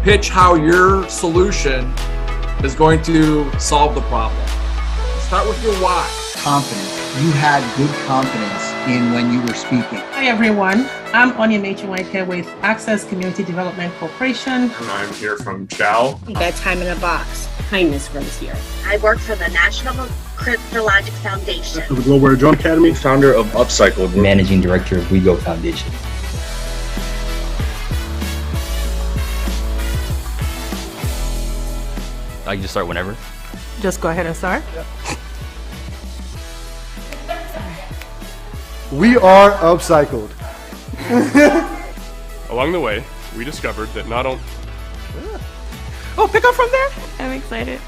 pitch how your solution is going to solve the problem. Start with your why. Confidence. You had good confidence in when you were speaking. Hi everyone, I'm Changemaker with Access Community Development Corporation. And I'm here from Chow. Bedtime in a box. Kindness runs here. I work for the National Cryptologic Foundation. For the Global Drone Academy, founder of Upcycled. Managing director of Wego Foundation. I can just start whenever. Just go ahead and start. Yeah. We are Upcycled. Along the way, we discovered that not only... Oh, pick up from there? I'm excited.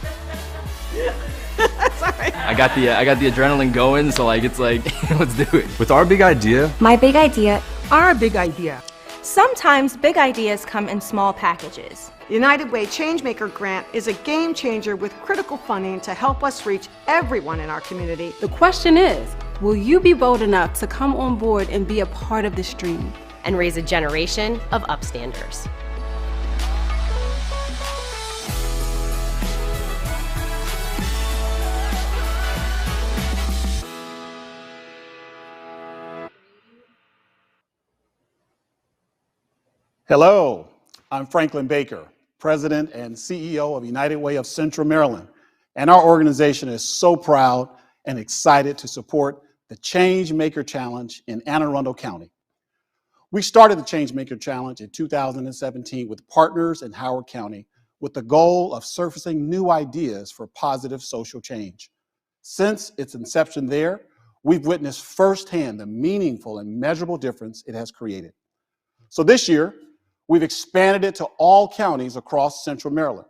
Sorry. I got the adrenaline going, so it's like, let's do it. With our big idea. My big idea. Our big idea. Sometimes big ideas come in small packages. United Way Changemaker grant is a game changer with critical funding to help us reach everyone in our community. The question is, will you be bold enough to come on board and be a part of this dream? And raise a generation of upstanders. Hello, I'm Franklin Baker, President and CEO of United Way of Central Maryland, and our organization is so proud and excited to support the Changemaker Challenge in Anne Arundel County. We started the Changemaker Challenge in 2017 with partners in Howard County with the goal of surfacing new ideas for positive social change. Since its inception there, we've witnessed firsthand the meaningful and measurable difference it has created. So this year, we've expanded it to all counties across Central Maryland.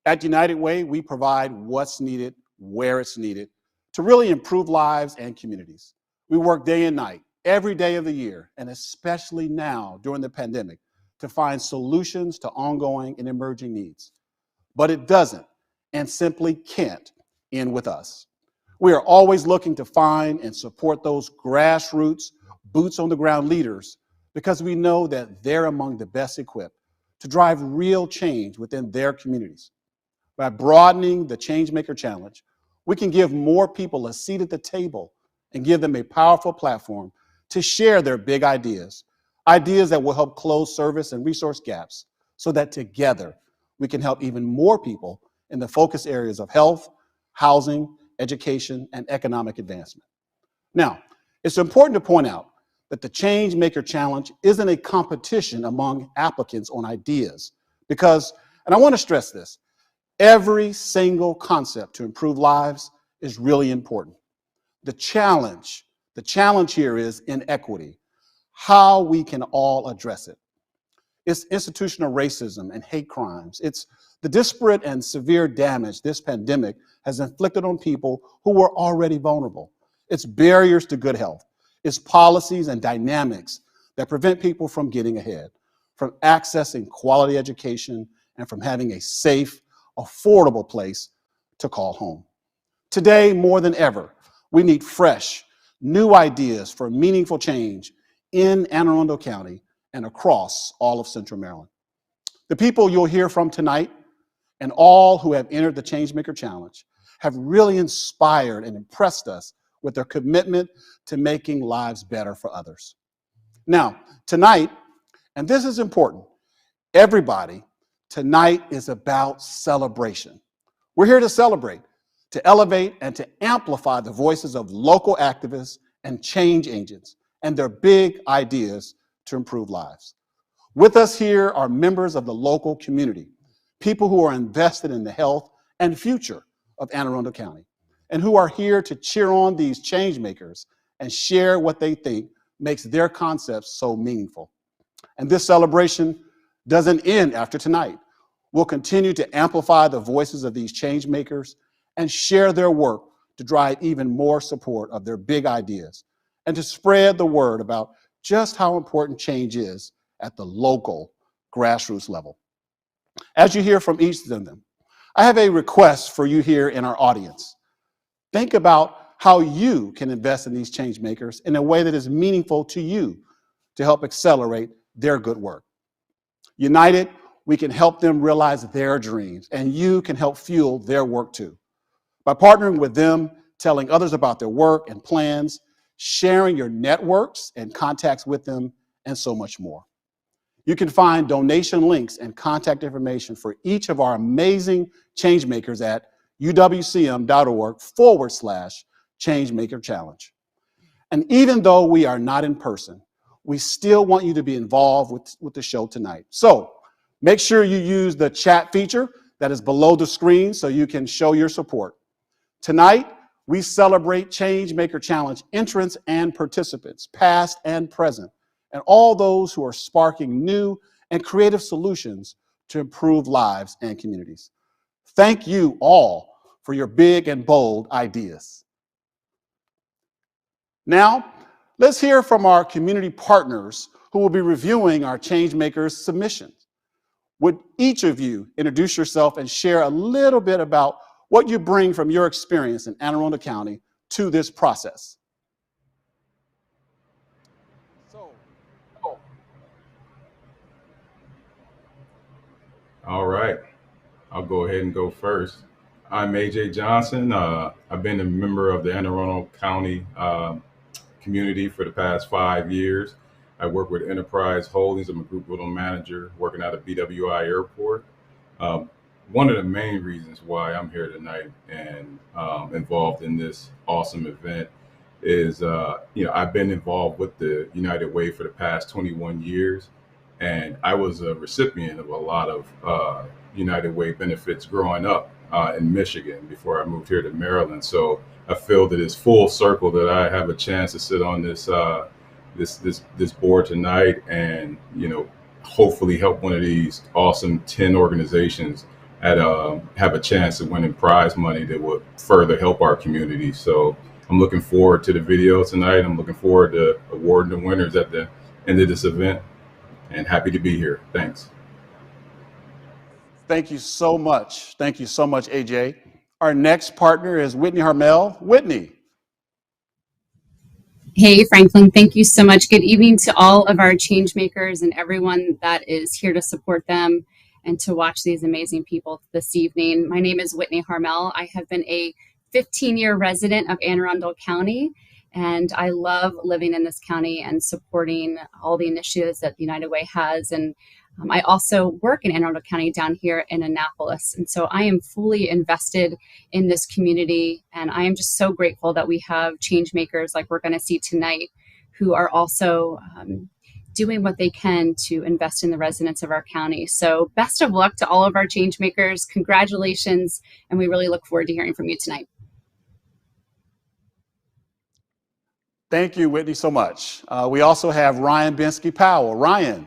At United Way, we provide what's needed, where it's needed, to really improve lives and communities. We work day and night, every day of the year, and especially now during the pandemic, to find solutions to ongoing and emerging needs. But it doesn't and simply can't end with us. We are always looking to find and support those grassroots, boots on the ground leaders because we know that they're among the best equipped to drive real change within their communities. By broadening the Changemaker Challenge, we can give more people a seat at the table and give them a powerful platform to share their big ideas, ideas that will help close service and resource gaps so that together we can help even more people in the focus areas of health, housing, education, and economic advancement. Now, it's important to point out that the Changemaker Challenge isn't a competition among applicants on ideas because, and I want to stress this, every single concept to improve lives is really important. The challenge here is inequity, how we can all address it. It's institutional racism and hate crimes. It's the disparate and severe damage this pandemic has inflicted on people who were already vulnerable. It's barriers to good health. It's policies and dynamics that prevent people from getting ahead, from accessing quality education, and from having a safe, affordable place to call home. Today, more than ever, we need fresh, new ideas for meaningful change in Anne Arundel County and across all of Central Maryland. The people you'll hear from tonight and all who have entered the Changemaker Challenge have really inspired and impressed us with their commitment to making lives better for others. Now, tonight, and this is important, everybody, tonight is about celebration. We're here to celebrate, to elevate, and to amplify the voices of local activists and change agents and their big ideas to improve lives. With us here are members of the local community, people who are invested in the health and future of Anne Arundel County, and who are here to cheer on these change makers and share what they think makes their concepts so meaningful. And this celebration doesn't end after tonight. We'll continue to amplify the voices of these change makers and share their work to drive even more support of their big ideas and to spread the word about just how important change is at the local grassroots level. As you hear from each of them, I have a request for you here in our audience. Think about how you can invest in these change makers in a way that is meaningful to you to help accelerate their good work. United, we can help them realize their dreams, and you can help fuel their work too. By partnering with them, telling others about their work and plans, sharing your networks and contacts with them, and so much more. You can find donation links and contact information for each of our amazing changemakers at uwcm.org/Changemaker Challenge. And even though we are not in person, we still want you to be involved with the show tonight. So make sure you use the chat feature that is below the screen so you can show your support. Tonight, we celebrate Changemaker Challenge entrants and participants, past and present, and all those who are sparking new and creative solutions to improve lives and communities. Thank you all for your big and bold ideas. Now, let's hear from our community partners who will be reviewing our Changemakers submissions. Would each of you introduce yourself and share a little bit about what you bring from your experience in Anne Arundel County to this process? All right, I'll go ahead and go first. I'm AJ Johnson. I've been a member of the Anne Arundel County community for the past 5 years. I work with Enterprise Holdings. I'm a group little manager working out of BWI Airport. One of the main reasons why I'm here tonight and involved in this awesome event is, I've been involved with the United Way for the past 21 years. And I was a recipient of a lot of United Way benefits growing up in Michigan before I moved here to Maryland. So I feel that it's full circle that I have a chance to sit on this this board tonight and, hopefully help one of these awesome 10 organizations have a chance of winning prize money that would further help our community. So I'm looking forward to the video tonight. I'm looking forward to awarding the winners at the end of this event. And happy to be here. Thanks. Thank you so much. Thank you so much, AJ. Our next partner is Whitney Harmel. Whitney. Hey, Franklin, thank you so much. Good evening to all of our changemakers and everyone that is here to support them and to watch these amazing people this evening. My name is Whitney Harmel. I have been a 15-year resident of Anne Arundel County, and I love living in this county and supporting all the initiatives that the United Way has. And I also work in Anne Arundel County down here in Annapolis. And so I am fully invested in this community. And I am just so grateful that we have change makers like we're going to see tonight who are also doing what they can to invest in the residents of our county. So best of luck to all of our change makers. Congratulations. And we really look forward to hearing from you tonight. Thank you, Whitney, so much. We also have Ryan Bensky-Powell. Ryan.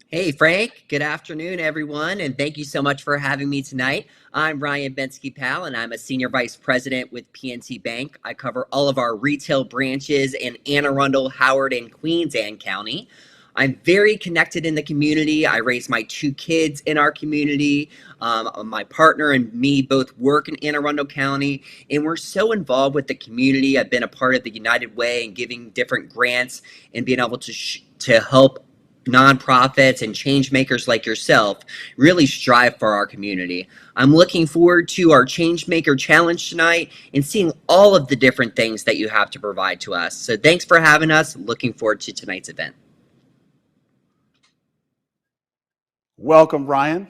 Hey, Frank. Good afternoon, everyone, and thank you so much for having me tonight. I'm Ryan Bensky-Powell, and I'm a Senior Vice President with PNC Bank. I cover all of our retail branches in Anne Arundel, Howard, and Queens Anne County. I'm very connected in the community. I raised my 2 kids in our community. My partner and me both work in Anne Arundel County, and we're so involved with the community. I've been a part of the United Way and giving different grants and being able to help nonprofits and change makers like yourself really strive for our community. I'm looking forward to our Changemaker Challenge tonight and seeing all of the different things that you have to provide to us. So thanks for having us. Looking forward to tonight's event. Welcome, Ryan.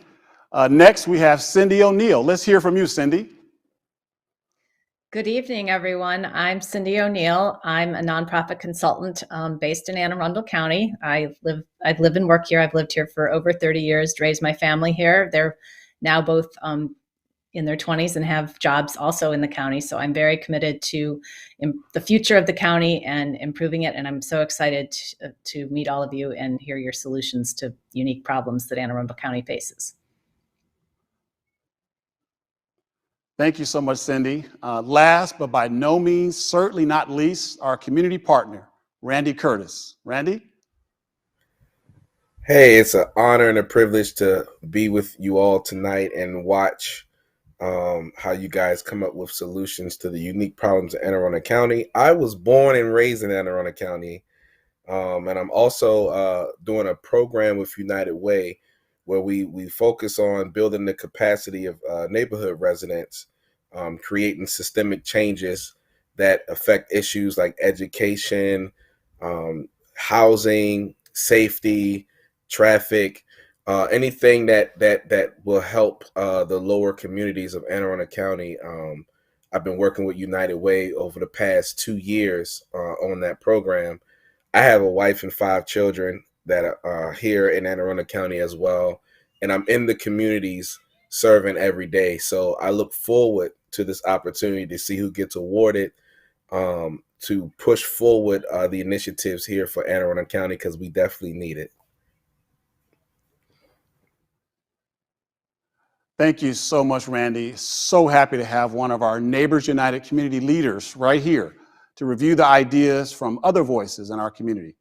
Next, we have Cindy O'Neill. Let's hear from you, Cindy. Good evening, everyone. I'm Cindy O'Neill. I'm a nonprofit consultant based in Anne Arundel County. I live and work here. I've lived here for over 30 years, raised my family here. They're now both in their 20s and have jobs also in the county. So I'm very committed to the future of the county and improving it. And I'm so excited to meet all of you and hear your solutions to unique problems that Anne Arundel County faces. Thank you so much, Cindy. Last, but by no means, certainly not least, our community partner, Randy Curtis. Randy? Hey, it's an honor and a privilege to be with you all tonight and watch how you guys come up with solutions to the unique problems of Anne Arundel County. I was born and raised in Anne Arundel County, and I'm also doing a program with United Way where we focus on building the capacity of neighborhood residents, creating systemic changes that affect issues like education, housing, safety, traffic, anything that will help the lower communities of Anne Arundel County. I've been working with United Way over the past 2 years on that program. I have a wife and 5 children that are here in Anne Arundel County as well, and I'm in the communities serving every day. So I look forward to this opportunity to see who gets awarded, to push forward the initiatives here for Anne Arundel County, because we definitely need it. Thank you so much, Randy. So happy to have one of our Neighbors United community leaders right here to review the ideas from other voices in our community.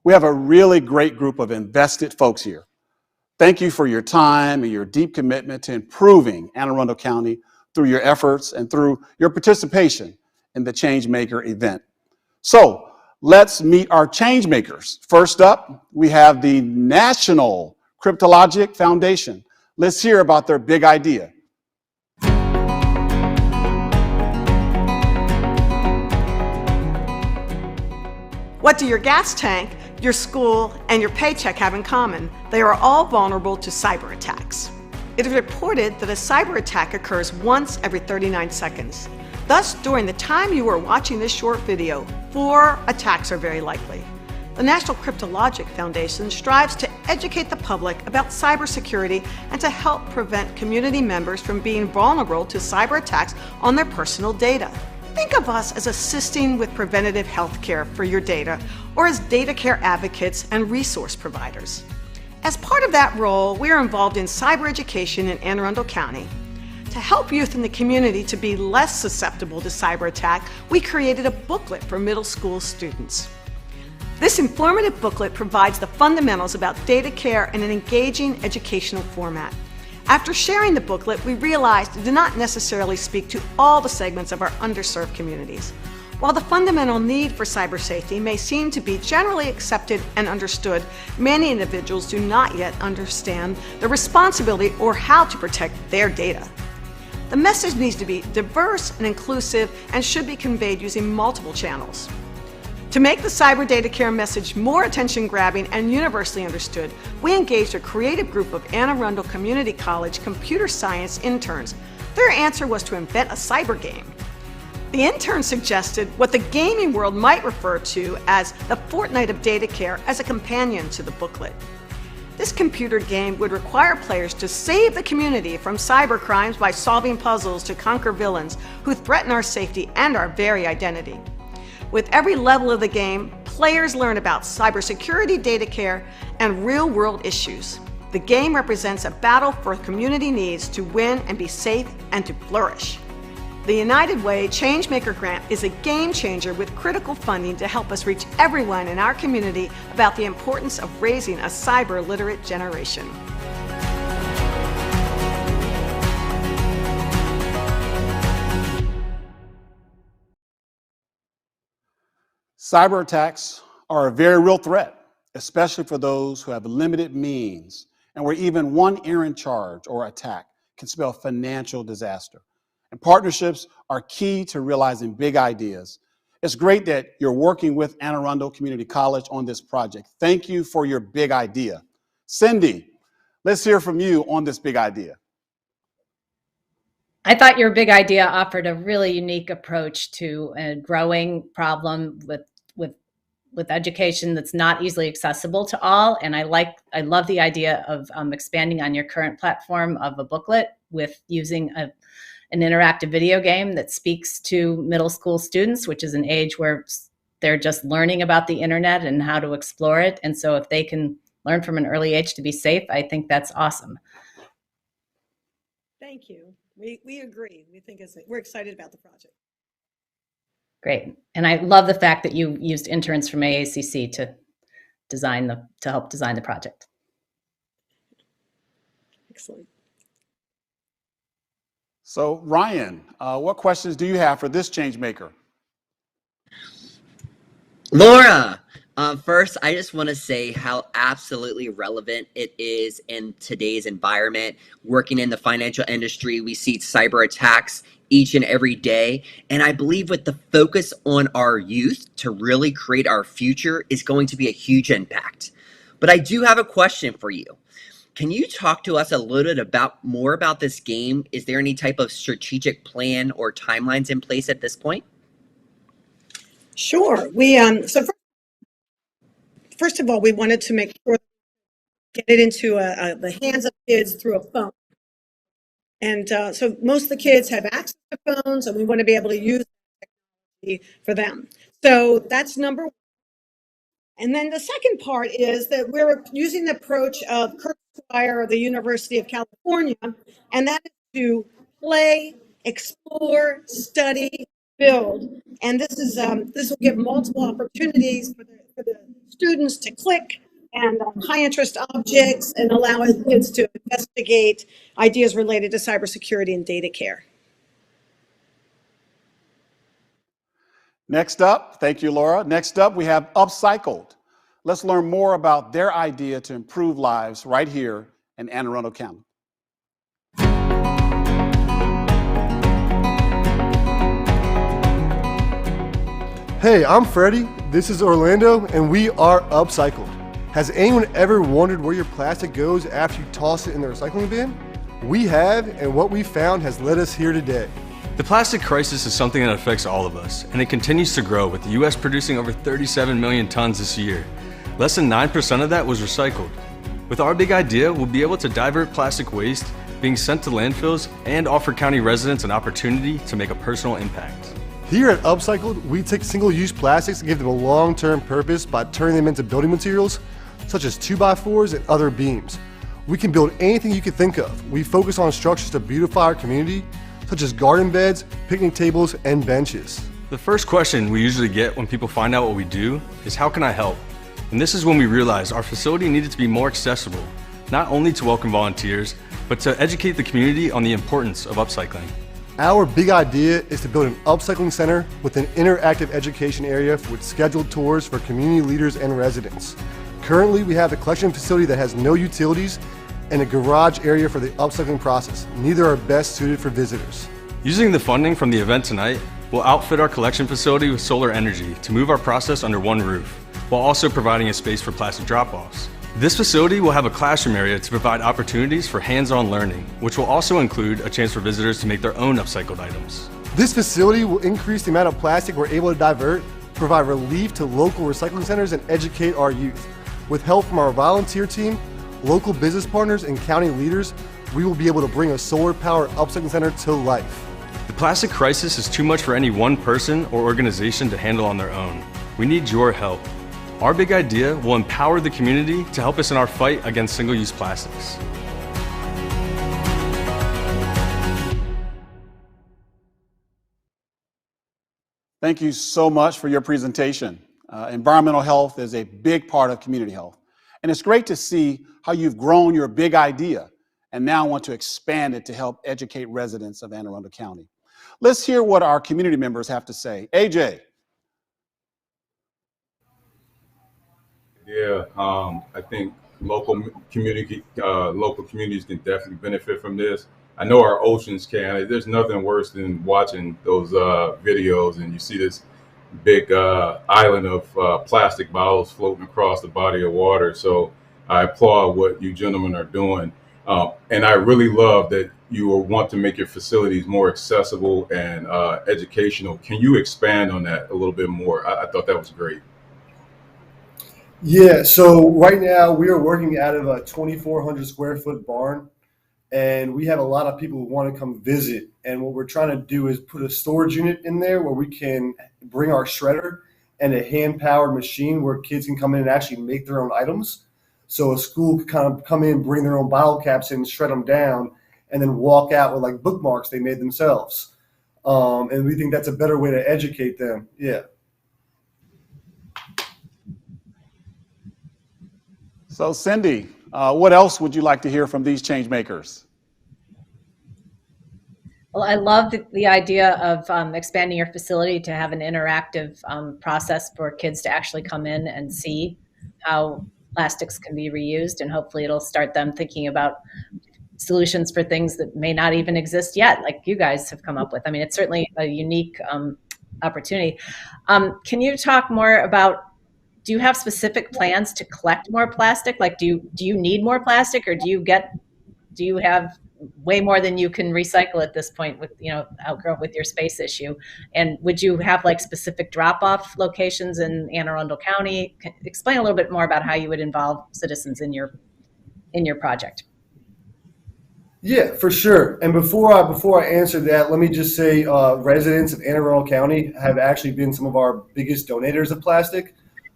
We have a really great group of invested folks here. Thank you for your time and your deep commitment to improving Anne Arundel County through your efforts and through your participation in the Changemaker event. So let's meet our Changemakers. First up, we have the National Cryptologic Foundation. Let's hear about their big idea. What do your gas tank, your school, and your paycheck have in common? They are all vulnerable to cyber attacks. It is reported that a cyber attack occurs once every 39 seconds. Thus, during the time you are watching this short video, 4 attacks are very likely. The National Cryptologic Foundation strives to educate the public about cybersecurity and to help prevent community members from being vulnerable to cyber attacks on their personal data. Think of us as assisting with preventative health care for your data, or as data care advocates and resource providers. As part of that role, we are involved in cyber education in Anne Arundel County. To help youth in the community to be less susceptible to cyber attack, we created a booklet for middle school students. This informative booklet provides the fundamentals about data care in an engaging educational format. After sharing the booklet, we realized it did not necessarily speak to all the segments of our underserved communities. While the fundamental need for cyber safety may seem to be generally accepted and understood, many individuals do not yet understand the responsibility or how to protect their data. The message needs to be diverse and inclusive and should be conveyed using multiple channels. To make the cyber data care message more attention-grabbing and universally understood, we engaged a creative group of Anne Arundel Community College computer science interns. Their answer was to invent a cyber game. The interns suggested what the gaming world might refer to as the Fortnite of data care as a companion to the booklet. This computer game would require players to save the community from cyber crimes by solving puzzles to conquer villains who threaten our safety and our very identity. With every level of the game, players learn about cybersecurity, data care, and real-world issues. The game represents a battle for community needs to win and be safe and to flourish. The United Way Changemaker grant is a game changer with critical funding to help us reach everyone in our community about the importance of raising a cyber-literate generation. Cyber attacks are a very real threat, especially for those who have limited means and where even one errant charge or attack can spell financial disaster. And partnerships are key to realizing big ideas. It's great that you're working with Anne Arundel Community College on this project. Thank you for your big idea. Cindy, let's hear from you on this big idea. I thought your big idea offered a really unique approach to a growing problem with education that's not easily accessible to all. And I love the idea of expanding on your current platform of a booklet with using an interactive video game that speaks to middle school students, which is an age where they're just learning about the internet and how to explore it. And so if they can learn from an early age to be safe, I think that's awesome. Thank you. We agree. We're excited about the project. Great. And I love the fact that you used interns from AACC to help design the project. Excellent. So Ryan, what questions do you have for this Changemaker? Laura, First, I just want to say how absolutely relevant it is in today's environment. Working in the financial industry, we see cyber attacks each and every day. And I believe with the focus on our youth to really create our future is going to be a huge impact. But I do have a question for you. Can you talk to us a little bit more about this game? Is there any type of strategic plan or timelines in place at this point? Sure. First of all, we wanted to make sure get it into the hands of kids through a phone. And so most of the kids have access to phones, and we want to be able to use technology for them. So that's number one. And then the second part is that we're using the approach of Kurt Squire of the University of California, and that is to play, explore, study, build. And this will give multiple opportunities for the students to click and high interest objects and allow kids to investigate ideas related to cybersecurity and data care. Next up, thank you, Laura. Next up, we have Upcycled. Let's learn more about their idea to improve lives right here in Anne Arundel County. Hey, I'm Freddie, this is Orlando, and we are Upcycled. Has anyone ever wondered where your plastic goes after you toss it in the recycling bin? We have, and what we found has led us here today. The plastic crisis is something that affects all of us, and it continues to grow, with the U.S. producing over 37 million tons this year. Less than 9% of that was recycled. With our big idea, we'll be able to divert plastic waste being sent to landfills and offer county residents an opportunity to make a personal impact. Here at Upcycled, we take single-use plastics and give them a long-term purpose by turning them into building materials, such as 2x4s and other beams. We can build anything you could think of. We focus on structures to beautify our community, such as garden beds, picnic tables, and benches. The first question we usually get when people find out what we do is, how can I help? And this is when we realized our facility needed to be more accessible, not only to welcome volunteers, but to educate the community on the importance of upcycling. Our big idea is to build an upcycling center with an interactive education area with scheduled tours for community leaders and residents. Currently, we have a collection facility that has no utilities and a garage area for the upcycling process. Neither are best suited for visitors. Using the funding from the event tonight, we'll outfit our collection facility with solar energy to move our process under one roof, while also providing a space for plastic drop-offs. This facility will have a classroom area to provide opportunities for hands-on learning, which will also include a chance for visitors to make their own upcycled items. This facility will increase the amount of plastic we're able to divert, provide relief to local recycling centers, and educate our youth. With help from our volunteer team, local business partners, and county leaders, we will be able to bring a solar-powered upcycling center to life. The plastic crisis is too much for any one person or organization to handle on their own. We need your help. Our big idea will empower the community to help us in our fight against single-use plastics. Thank you so much for your presentation. Environmental health is a big part of community health. And it's great to see how you've grown your big idea and now want to expand it to help educate residents of Anne Arundel County. Let's hear what our community members have to say. AJ. Yeah, I think local communities can definitely benefit from this. I know our oceans can. There's nothing worse than watching those videos and you see this big island of plastic bottles floating across the body of water. So I applaud what you gentlemen are doing. And I really love that you want to make your facilities more accessible and educational. Can you expand on that a little bit more? I thought that was great. Yeah, so right now we are working out of a 2,400 square foot barn, and we have a lot of people who want to come visit. And what we're trying to do is put a storage unit in there where we can bring our shredder and a hand-powered machine where kids can come in and actually make their own items. So a school could kind of come in, bring their own bottle caps in, shred them down, and then walk out with like bookmarks they made themselves. And we think that's a better way to educate them. Yeah. So Cindy, what else would you like to hear from these change makers? Well, I love the idea of expanding your facility to have an interactive process for kids to actually come in and see how plastics can be reused, and hopefully it'll start them thinking about solutions for things that may not even exist yet, like you guys have come up with. I mean, it's certainly a unique opportunity. Can you talk more about, do you have specific plans to collect more plastic? Like, do you need more plastic, or do you have way more than you can recycle at this point with, outgrow with your space issue? And would you have like specific drop-off locations in Anne Arundel County? Explain a little bit more about how you would involve citizens in your project. Yeah, for sure. And before I answer that, let me just say residents of Anne Arundel County have actually been some of our biggest donators of plastic.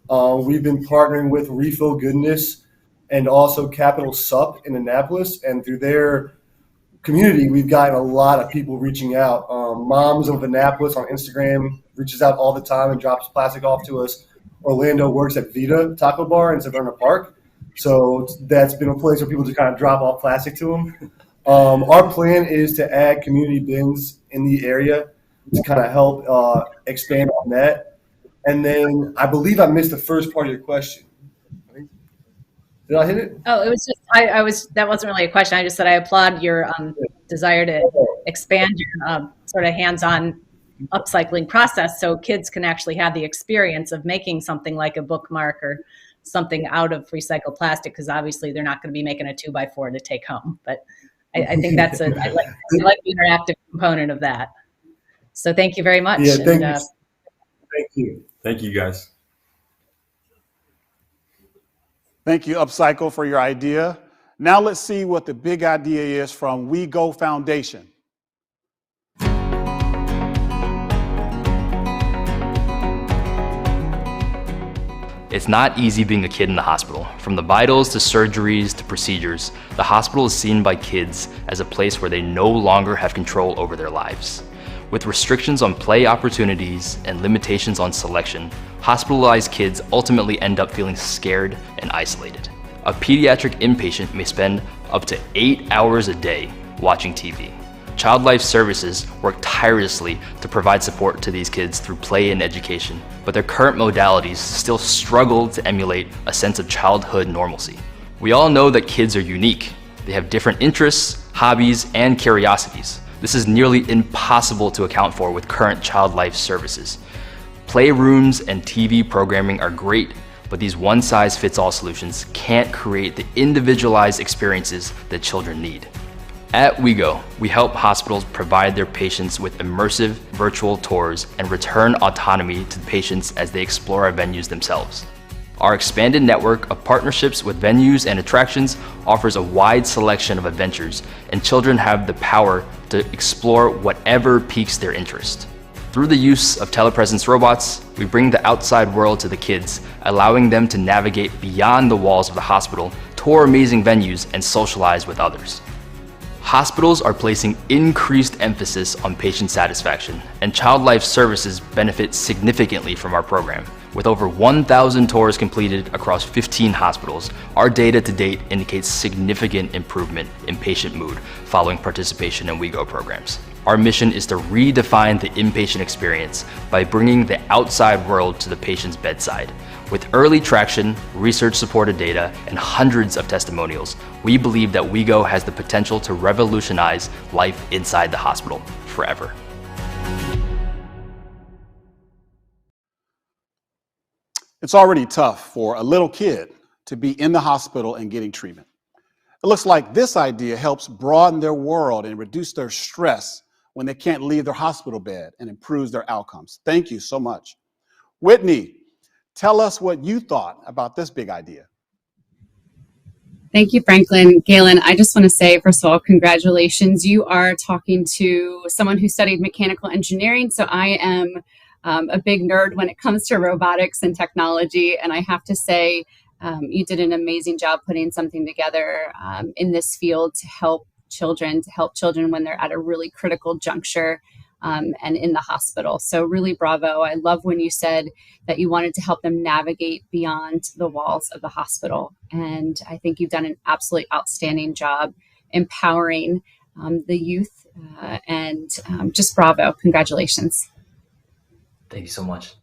We've been partnering with Refill Goodness and also Capital Sup in Annapolis, and through their community, we've gotten a lot of people reaching out. Moms of Annapolis on Instagram reaches out all the time and drops plastic off to us. Orlando works at Vita Taco Bar in Severna Park, so that's been a place where people just kind of drop off plastic to them. Our plan is to add community bins in the area to kind of help expand on that. And then I believe I missed the first part of your question. Did I hit it? Oh, it was just, that wasn't really a question. I just said I applaud your desire to expand your sort of hands-on upcycling process so kids can actually have the experience of making something like a bookmark or something out of recycled plastic, because obviously they're not going to be making a 2x4 to take home. But I think that's I like the interactive component of that. So thank you very much. Yeah, thank you. Thank you. Thank you, guys. Thank you, Upcycle, for your idea. Now let's see what the big idea is from Wego Foundation. It's not easy being a kid in the hospital. From the vitals to surgeries to procedures, the hospital is seen by kids as a place where they no longer have control over their lives. With restrictions on play opportunities and limitations on selection, hospitalized kids ultimately end up feeling scared and isolated. A pediatric inpatient may spend up to 8 hours a day watching TV. Child Life Services work tirelessly to provide support to these kids through play and education, but their current modalities still struggle to emulate a sense of childhood normalcy. We all know that kids are unique. They have different interests, hobbies, and curiosities. This is nearly impossible to account for with current Child Life Services. Playrooms and TV programming are great, but these one-size-fits-all solutions can't create the individualized experiences that children need. At Wego, we help hospitals provide their patients with immersive virtual tours and return autonomy to the patients as they explore our venues themselves. Our expanded network of partnerships with venues and attractions offers a wide selection of adventures, and children have the power to explore whatever piques their interest. Through the use of telepresence robots, we bring the outside world to the kids, allowing them to navigate beyond the walls of the hospital, tour amazing venues, and socialize with others. Hospitals are placing increased emphasis on patient satisfaction, and Child Life Services benefit significantly from our program. With over 1,000 tours completed across 15 hospitals, our data to date indicates significant improvement in patient mood following participation in Wego programs. Our mission is to redefine the inpatient experience by bringing the outside world to the patient's bedside. With early traction, research-supported data, and hundreds of testimonials, we believe that Wego has the potential to revolutionize life inside the hospital forever. It's already tough for a little kid to be in the hospital and getting treatment. It looks like this idea helps broaden their world and reduce their stress when they can't leave their hospital bed, and improves their outcomes. Thank you so much. Whitney, tell us what you thought about this big idea. Thank you, Franklin. Galen, I just want to say, first of all, congratulations. You are talking to someone who studied mechanical engineering, so I am a big nerd when it comes to robotics and technology, and I have to say you did an amazing job putting something together in this field to help children when they're at a really critical juncture and in the hospital. So really bravo. I love when you said that you wanted to help them navigate beyond the walls of the hospital. And I think you've done an absolutely outstanding job empowering the youth, and just bravo. Congratulations. Thank you so much.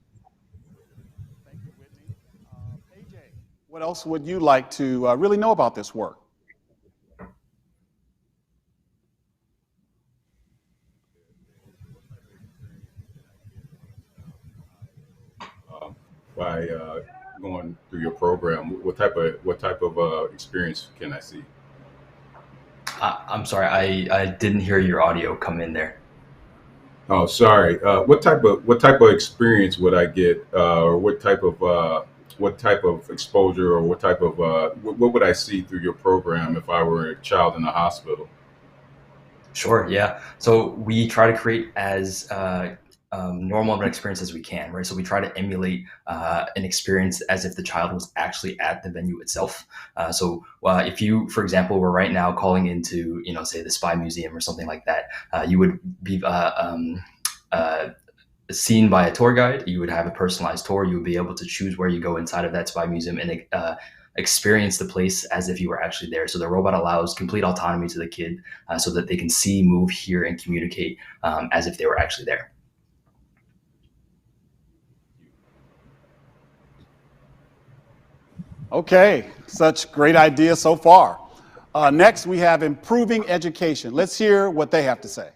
What else would you like to really know about this work? By going through your program, what type of experience can I see? I'm sorry, I didn't hear your audio come in there. Oh, sorry. What type of experience would I get, or what type of exposure, or what type of what would I see through your program if I were a child in a hospital? Sure, yeah. So we try to create as normal of an experience as we can, right? So we try to emulate an experience as if the child was actually at the venue itself. So if you, for example, were right now calling into, say the Spy Museum or something like that, you would be seen by a tour guide. You would have a personalized tour. You would be able to choose where you go inside of that Spy Museum and experience the place as if you were actually there. So the robot allows complete autonomy to the kid so that they can see, move, hear, and communicate as if they were actually there. Okay, such great ideas so far. Next, we have improving education. Let's hear what they have to say.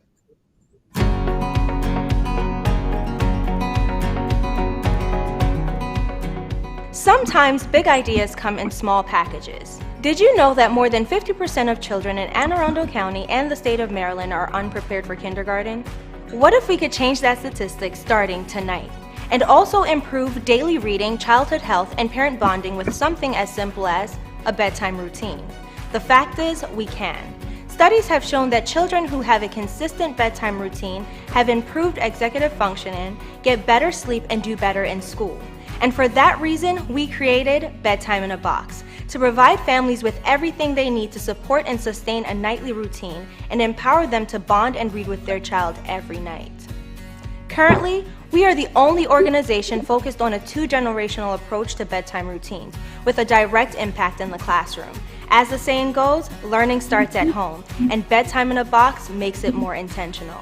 Sometimes big ideas come in small packages. Did you know that more than 50% of children in Anne Arundel County and the state of Maryland are unprepared for kindergarten? What if we could change that statistic starting tonight? And also improve daily reading, childhood health, and parent bonding with something as simple as a bedtime routine. The fact is, we can. Studies have shown that children who have a consistent bedtime routine have improved executive functioning, get better sleep, and do better in school. And for that reason, we created Bedtime in a Box to provide families with everything they need to support and sustain a nightly routine and empower them to bond and read with their child every night. Currently, we are the only organization focused on a two-generational approach to bedtime routines with a direct impact in the classroom. As the saying goes, learning starts at home, and Bedtime in a Box makes it more intentional.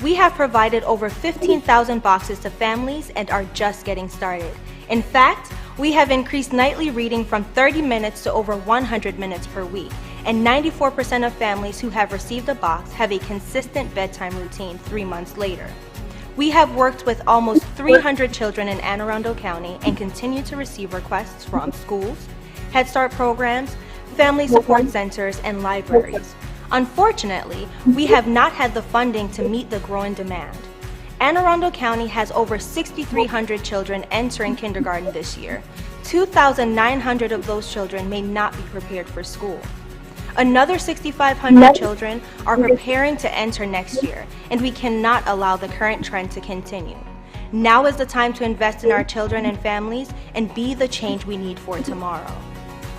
We have provided over 15,000 boxes to families and are just getting started. In fact, we have increased nightly reading from 30 minutes to over 100 minutes per week, and 94% of families who have received a box have a consistent bedtime routine 3 months later. We have worked with almost 300 children in Anne Arundel County and continue to receive requests from schools, Head Start programs, family support centers, and libraries. Unfortunately, we have not had the funding to meet the growing demand. Anne Arundel County has over 6,300 children entering kindergarten this year. 2,900 of those children may not be prepared for school. Another 6,500 children are preparing to enter next year, and we cannot allow the current trend to continue. Now is the time to invest in our children and families and be the change we need for tomorrow.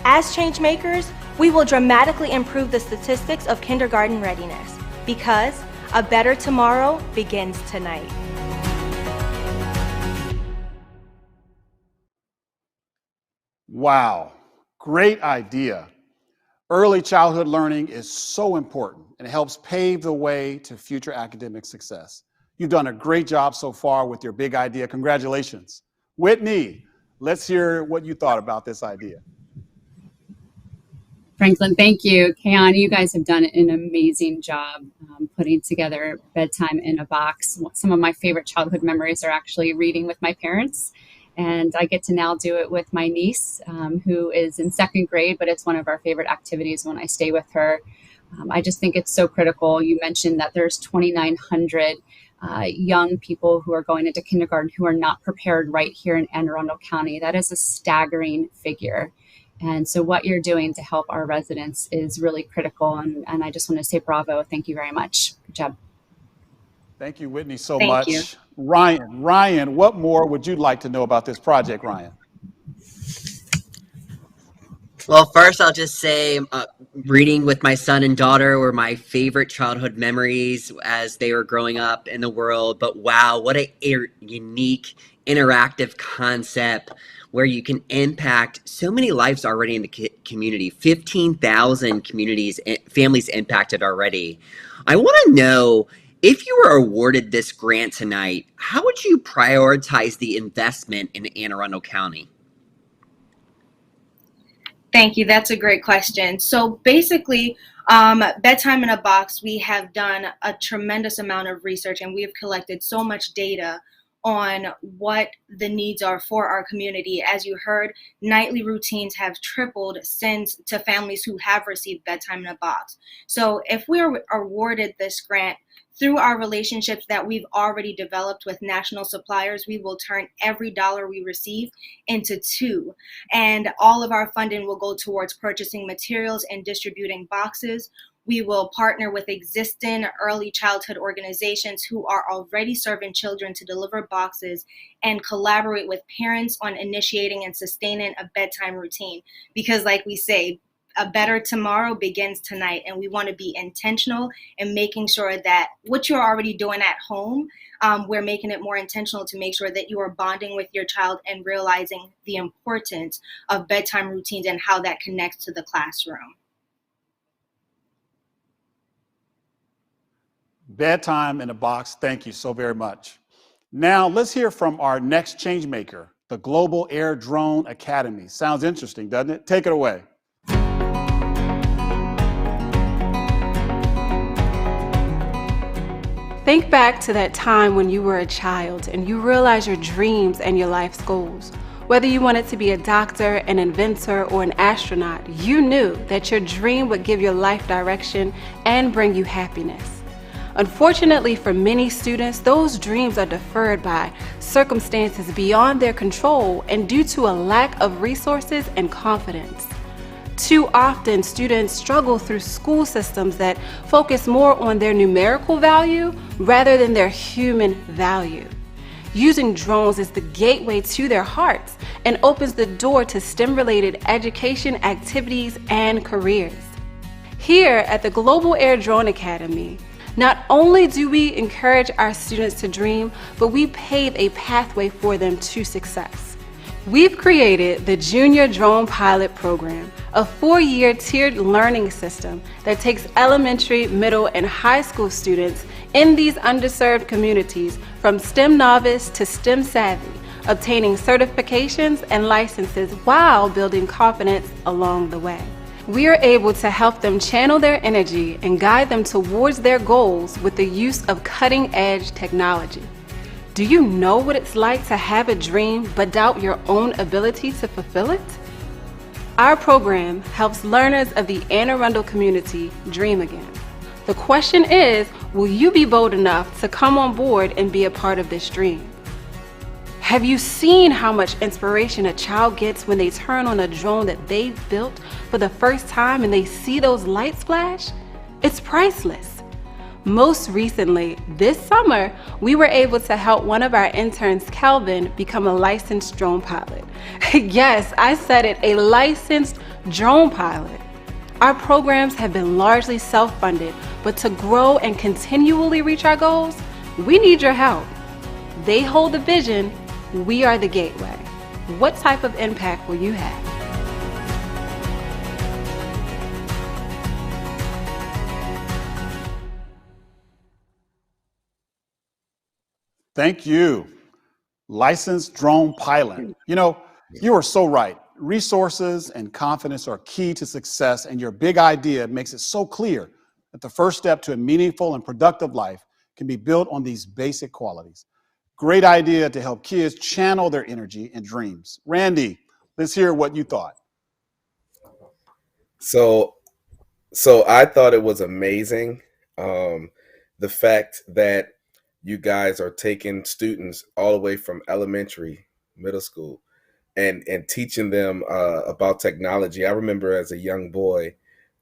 As changemakers, we will dramatically improve the statistics of kindergarten readiness, because a better tomorrow begins tonight. Wow, great idea. Early childhood learning is so important and it helps pave the way to future academic success. You've done a great job so far with your big idea. Congratulations. Whitney, let's hear what you thought about this idea. Franklin, thank you. Kayan, you guys have done an amazing job putting together Bedtime in a Box. Some of my favorite childhood memories are actually reading with my parents. And I get to now do it with my niece, who is in 2nd grade, but it's one of our favorite activities when I stay with her. I just think it's so critical. You mentioned that there's 2,900 young people who are going into kindergarten who are not prepared right here in Anne Arundel County. That is a staggering figure. And so what you're doing to help our residents is really critical. And I just want to say bravo. Thank you very much. Good job. Thank you, Whitney, so Thank much. you. Ryan, what more would you like to know about this project, Ryan? Well, first I'll just say reading with my son and daughter were my favorite childhood memories as they were growing up in the world. But wow, what a unique interactive concept where you can impact so many lives already in the community. 15,000 communities, families impacted already. I want to know, if you were awarded this grant tonight, how would you prioritize the investment in Anne Arundel County? Thank you. That's a great question. So basically, Bedtime in a Box, we have done a tremendous amount of research and we have collected so much data on what the needs are for our community. As you heard, nightly routines have tripled since to families who have received Bedtime in a Box. So if we are awarded this grant, through our relationships that we've already developed with national suppliers, we will turn every dollar we receive into two. And all of our funding will go towards purchasing materials and distributing boxes. We will partner with existing early childhood organizations who are already serving children to deliver boxes and collaborate with parents on initiating and sustaining a bedtime routine. Because like we say, a better tomorrow begins tonight, and we want to be intentional in making sure that what you're already doing at home, we're making it more intentional to make sure that you are bonding with your child and realizing the importance of bedtime routines and how that connects to the classroom. Bedtime in a Box, thank you so very much. Now let's hear from our next Changemaker, the Global Air Drone Academy. Sounds interesting, doesn't it? Take it away. Think back to that time when you were a child and you realized your dreams and your life's goals. Whether you wanted to be a doctor, an inventor, or an astronaut, you knew that your dream would give your life direction and bring you happiness. Unfortunately for many students, those dreams are deferred by circumstances beyond their control and due to a lack of resources and confidence. Too often, students struggle through school systems that focus more on their numerical value rather than their human value. Using drones is the gateway to their hearts and opens the door to STEM-related education, activities, and careers. Here at the Global Air Drone Academy, not only do we encourage our students to dream, but we pave a pathway for them to success. We've created the Junior Drone Pilot Program, a 4-year tiered learning system that takes elementary, middle, and high school students in these underserved communities from STEM novice to STEM savvy, obtaining certifications and licenses while building confidence along the way. We are able to help them channel their energy and guide them towards their goals with the use of cutting-edge technology. Do you know what it's like to have a dream but doubt your own ability to fulfill it? Our program helps learners of the Anne Arundel community dream again. The question is, will you be bold enough to come on board and be a part of this dream? Have you seen how much inspiration a child gets when they turn on a drone that they've built for the first time and they see those lights flash? It's priceless. Most recently, this summer, we were able to help one of our interns, Kelvin, become a licensed drone pilot. Yes, I said it, a licensed drone pilot. Our programs have been largely self-funded, but to grow and continually reach our goals, we need your help. They hold the vision, we are the gateway. What type of impact will you have? Thank you. Licensed drone pilot. You know, you are so right. Resources and confidence are key to success, and your big idea makes it so clear that the first step to a meaningful and productive life can be built on these basic qualities. Great idea to help kids channel their energy and dreams. Randy, let's hear what you thought. So I thought it was amazing. The fact that you guys are taking students all the way from elementary, middle school, and teaching them about technology. I remember as a young boy,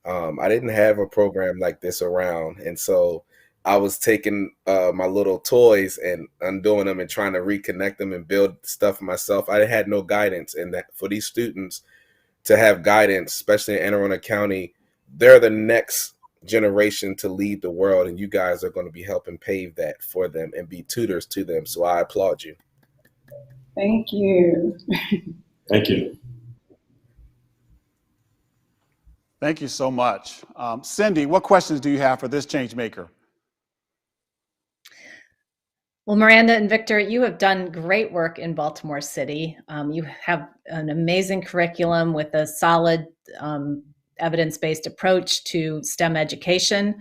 I didn't have a program like this around. And so I was taking my little toys and undoing them and trying to reconnect them and build stuff myself. I had no guidance. And that for these students to have guidance, especially in Anne Arundel County, they're the next generation to lead the world, and you guys are going to be helping pave that for them and be tutors to them. So I applaud you. Thank you. Thank you. Thank you so much. Cindy, what questions do you have for this Changemaker? Well, Miranda and Victor, you have done great work in Baltimore City. You have an amazing curriculum with a solid evidence-based approach to STEM education.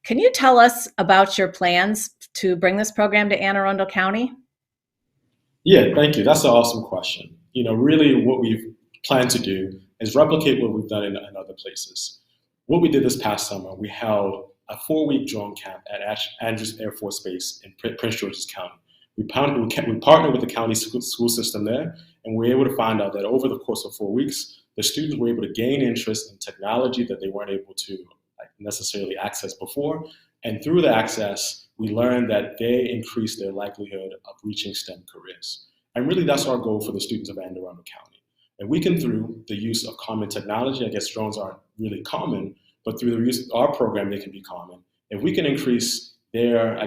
Can you tell us about your plans to bring this program to Anne Arundel County? Yeah, thank you. That's an awesome question. Really what we've planned to do is replicate what we've done in other places. What we did this past summer, we held a 4-week drone camp at Andrews Air Force Base in Prince George's County. We partnered with the county school system there, and we were able to find out that over the course of 4 weeks, the students were able to gain interest in technology that they weren't able to necessarily access before. And through the access, we learned that they increased their likelihood of reaching STEM careers. And really, that's our goal for the students of Anne Arundel County. And we can, through the use of common technology, I guess drones aren't really common, but through the use of our program, they can be common. If we can increase their,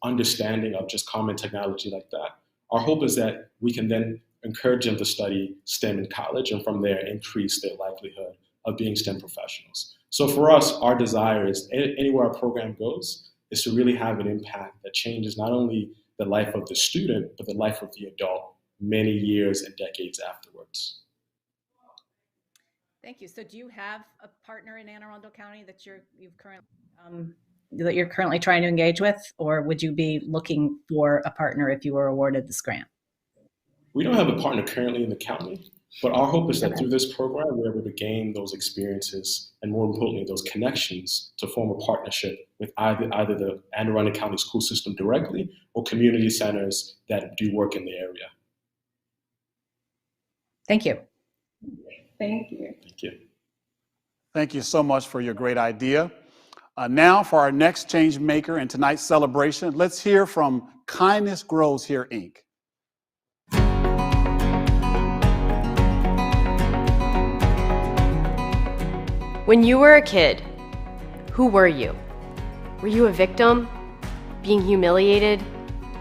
understanding of just common technology like that, our hope is that we can then encourage them to study STEM in college, and from there, increase their likelihood of being STEM professionals. So for us, our desire is anywhere our program goes, is to really have an impact that changes not only the life of the student, but the life of the adult many years and decades afterwards. Thank you. So do you have a partner in Anne Arundel County that you're currently trying to engage with, or would you be looking for a partner if you were awarded this grant? We don't have a partner currently in the county, but our hope is that through this program, we're able to gain those experiences and, more importantly, those connections to form a partnership with either the Anne Arundel County school system directly or community centers that do work in the area. Thank you. Thank you. Thank you. Thank you so much for your great idea. Now for our next Changemaker and tonight's celebration, let's hear from Kindness Grows Here, Inc. When you were a kid, who were you? Were you a victim, being humiliated,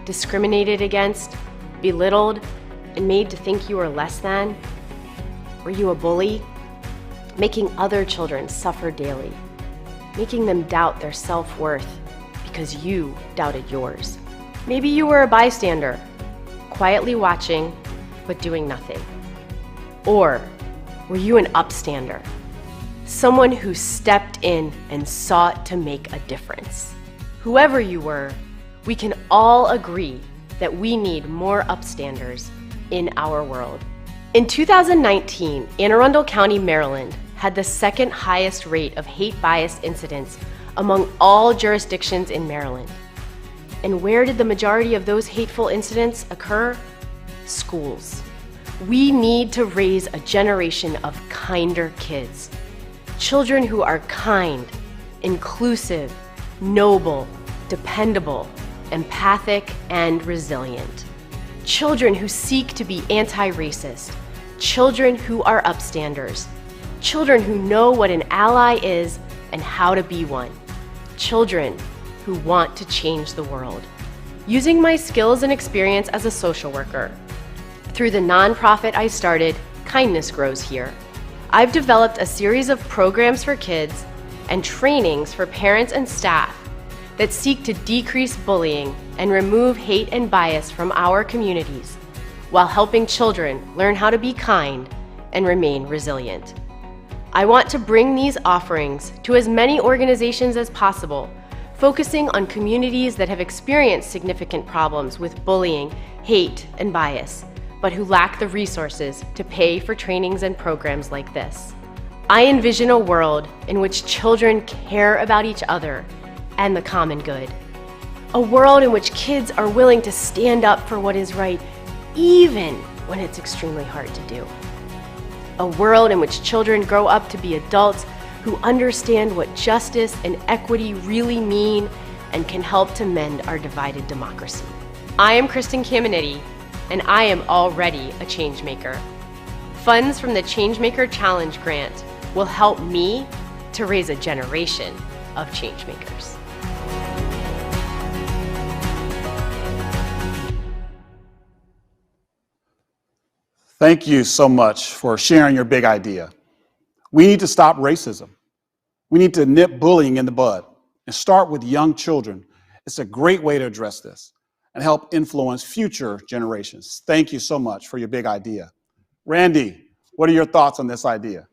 discriminated against, belittled, and made to think you were less than? Were you a bully, making other children suffer daily, making them doubt their self-worth because you doubted yours? Maybe you were a bystander, quietly watching but doing nothing. Or were you an upstander, someone who stepped in and sought to make a difference? Whoever you were, we can all agree that we need more upstanders in our world. In 2019, Anne Arundel County, Maryland had the second highest rate of hate bias incidents among all jurisdictions in Maryland. And where did the majority of those hateful incidents occur? Schools. We need to raise a generation of kinder kids. Children who are kind, inclusive, noble, dependable, empathic, and resilient. Children who seek to be anti-racist. Children who are upstanders. Children who know what an ally is and how to be one. Children who want to change the world. Using my skills and experience as a social worker, through the nonprofit I started, Kindness Grows Here, I've developed a series of programs for kids and trainings for parents and staff that seek to decrease bullying and remove hate and bias from our communities, while helping children learn how to be kind and remain resilient. I want to bring these offerings to as many organizations as possible, focusing on communities that have experienced significant problems with bullying, hate, and bias, but who lack the resources to pay for trainings and programs like this. I envision a world in which children care about each other and the common good. A world in which kids are willing to stand up for what is right, even when it's extremely hard to do. A world in which children grow up to be adults who understand what justice and equity really mean and can help to mend our divided democracy. I am Kristen Caminetti, and I am already a changemaker. Funds from the Changemaker Challenge Grant will help me to raise a generation of changemakers. Thank you so much for sharing your big idea. We need to stop racism. We need to nip bullying in the bud and start with young children. It's a great way to address this and help influence future generations. Thank you so much for your big idea. Randy, what are your thoughts on this idea?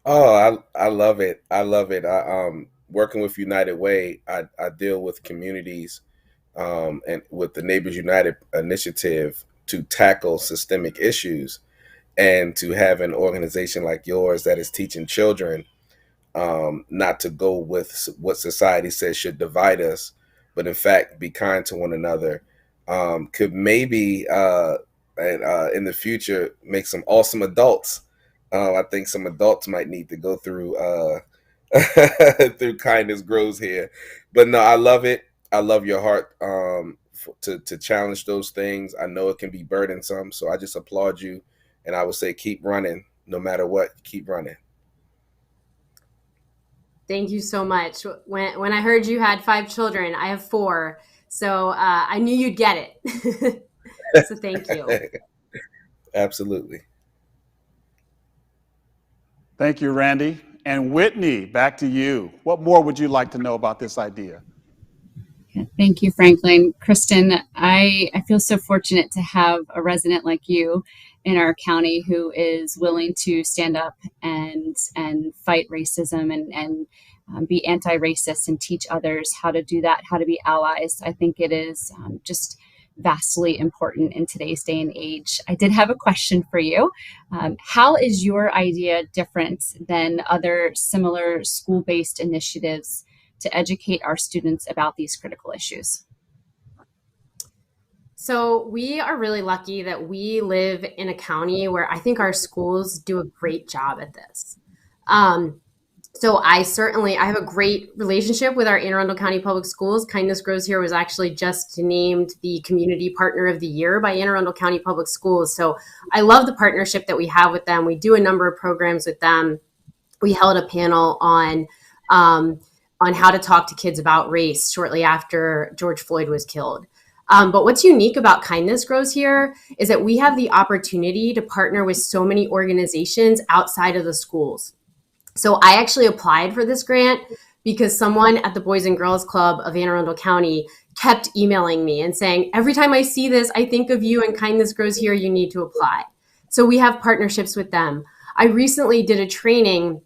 Oh, I love it. I love it. Working with United Way, I deal with communities and with the Neighbors United initiative to tackle systemic issues, and to have an organization like yours that is teaching children not to go with what society says should divide us, but in fact be kind to one another, could maybe in the future make some awesome adults. I think some adults might need to go through through Kindness Grows here. But no, I love it. I love your heart to challenge those things. I know it can be burdensome, so I just applaud you, and I would say keep running. No matter what, keep running. Thank you so much. When I heard you had 5 children, I have 4, so I knew you'd get it. So thank you. Absolutely. Thank you, Randy. And Whitney, back to you. What more would you like to know about this idea? Thank you, Franklin. Kristen, I feel so fortunate to have a resident like you in our county who is willing to stand up and fight racism and be anti-racist and teach others how to do that, how to be allies. I think it is just vastly important in today's day and age. I did have a question for you. How is your idea different than other similar school-based initiatives to educate our students about these critical issues? So we are really lucky that we live in a county where I think our schools do a great job at this. So I have a great relationship with our Anne Arundel County Public Schools. Kindness Grows Here was actually just named the Community Partner of the Year by Anne Arundel County Public Schools. So I love the partnership that we have with them. We do a number of programs with them. We held a panel on how to talk to kids about race shortly after George Floyd was killed. But what's unique about Kindness Grows Here is that we have the opportunity to partner with so many organizations outside of the schools. So I actually applied for this grant because someone at the Boys and Girls Club of Anne Arundel County kept emailing me and saying, every time I see this, I think of you and Kindness Grows Here, you need to apply. So we have partnerships with them. I recently did a training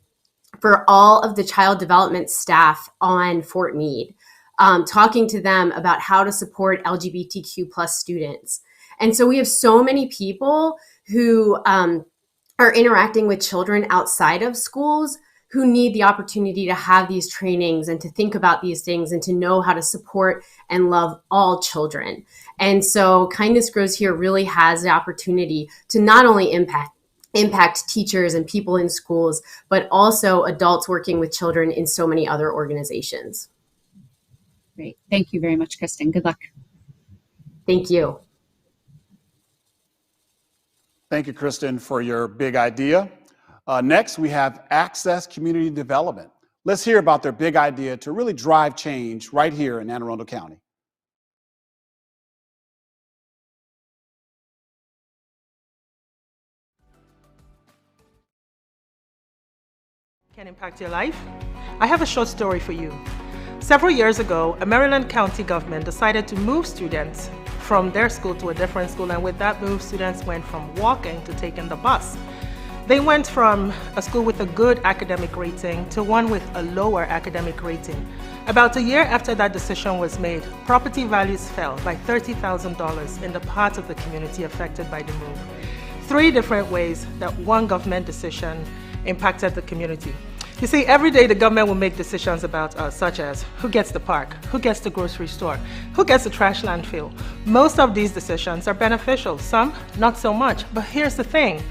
for all of the child development staff on Fort Meade, talking to them about how to support LGBTQ plus students. And so we have so many people who are interacting with children outside of schools who need the opportunity to have these trainings and to think about these things and to know how to support and love all children. And so Kindness Grows Here really has the opportunity to not only impact teachers and people in schools, but also adults working with children in so many other organizations. Great. Thank you very much, Kristen. Good luck. Thank you. Thank you, Kristen, for your big idea. Next, we have Access Community Development. Let's hear about their big idea to really drive change right here in Anne Arundel County. Can impact your life? I have a short story for you. Several years ago, a Maryland county government decided to move students from their school to a different school, and with that move, students went from walking to taking the bus. They went from a school with a good academic rating to one with a lower academic rating. About a year after that decision was made, property values fell by $30,000 in the parts of the community affected by the move. 3 different ways that one government decision impacted the community. You see, every day the government will make decisions about us, such as who gets the park, who gets the grocery store, who gets the trash landfill. Most of these decisions are beneficial, some not so much. But here's the thing,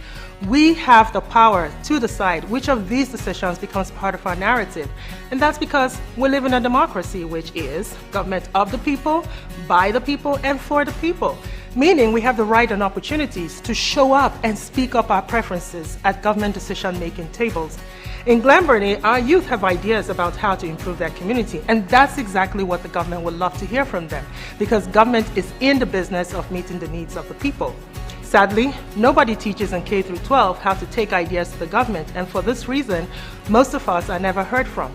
we have the power to decide which of these decisions becomes part of our narrative. And that's because we live in a democracy, which is government of the people, by the people, and for the people. Meaning we have the right and opportunities to show up and speak up our preferences at government decision-making tables. In Glen Burnie, our youth have ideas about how to improve their community, and that's exactly what the government would love to hear from them, because government is in the business of meeting the needs of the people. Sadly, nobody teaches in K through 12 how to take ideas to the government, and for this reason, most of us are never heard from.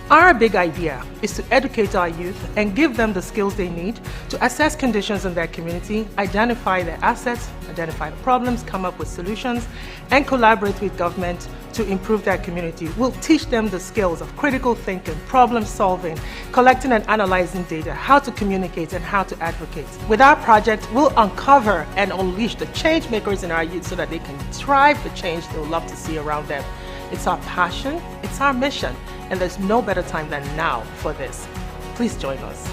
Our big idea is to educate our youth and give them the skills they need to assess conditions in their community, identify their assets, identify the problems, come up with solutions, and collaborate with government to improve their community. We'll teach them the skills of critical thinking, problem solving, collecting and analyzing data, how to communicate and how to advocate. With our project, we'll uncover and unleash the change makers in our youth so that they can drive the change they'll love to see around them. It's our passion, it's our mission, and there's no better time than now for this. Please join us.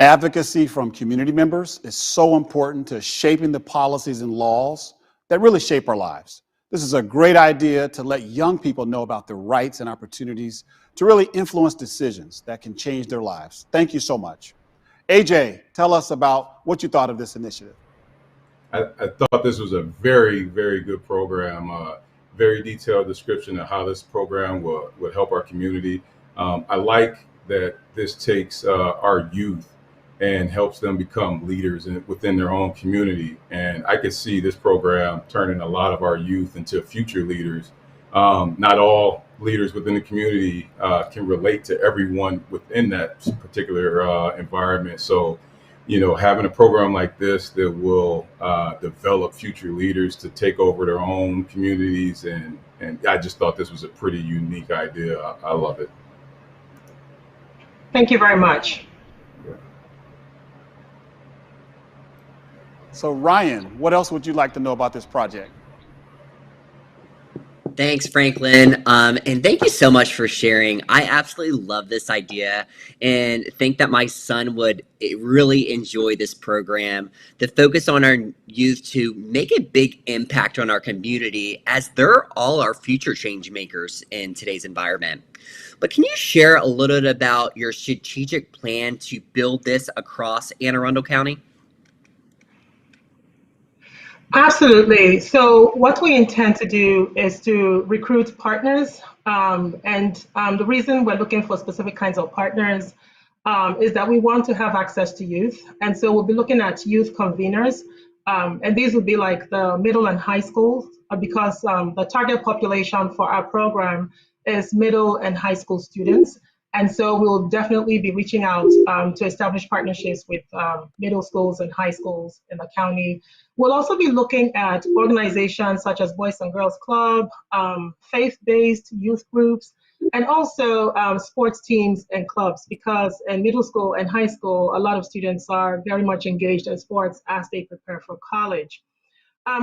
Advocacy from community members is so important to shaping the policies and laws that really shape our lives. This is a great idea to let young people know about the rights and opportunities to really influence decisions that can change their lives. Thank you so much. AJ, tell us about what you thought of this initiative. I thought this was a very, very good program, very detailed description of how this program would help our community. I like that this takes our youth and helps them become leaders within their own community. And I could see this program turning a lot of our youth into future leaders. Not all leaders within the community can relate to everyone within that particular environment. So, you know, having a program like this that will develop future leaders to take over their own communities, and I just thought this was a pretty unique idea. I love it. Thank you very much. So Ryan, what else would you like to know about this project? Thanks, Franklin. And thank you so much for sharing. I absolutely love this idea and think that my son would really enjoy this program. The focus on our youth to make a big impact on our community, as they're all our future change makers in today's environment. But can you share a little bit about your strategic plan to build this across Anne Arundel County? Absolutely. So what we intend to do is to recruit partners. The reason we're looking for specific kinds of partners is that we want to have access to youth. And so we'll be looking at youth conveners. And these would be like the middle and high schools, because the target population for our program is middle and high school students. And so we'll definitely be reaching out to establish partnerships with middle schools and high schools in the county. We'll also be looking at organizations such as Boys and Girls Club, faith-based youth groups, and also sports teams and clubs, because in middle school and high school, a lot of students are very much engaged in sports as they prepare for college.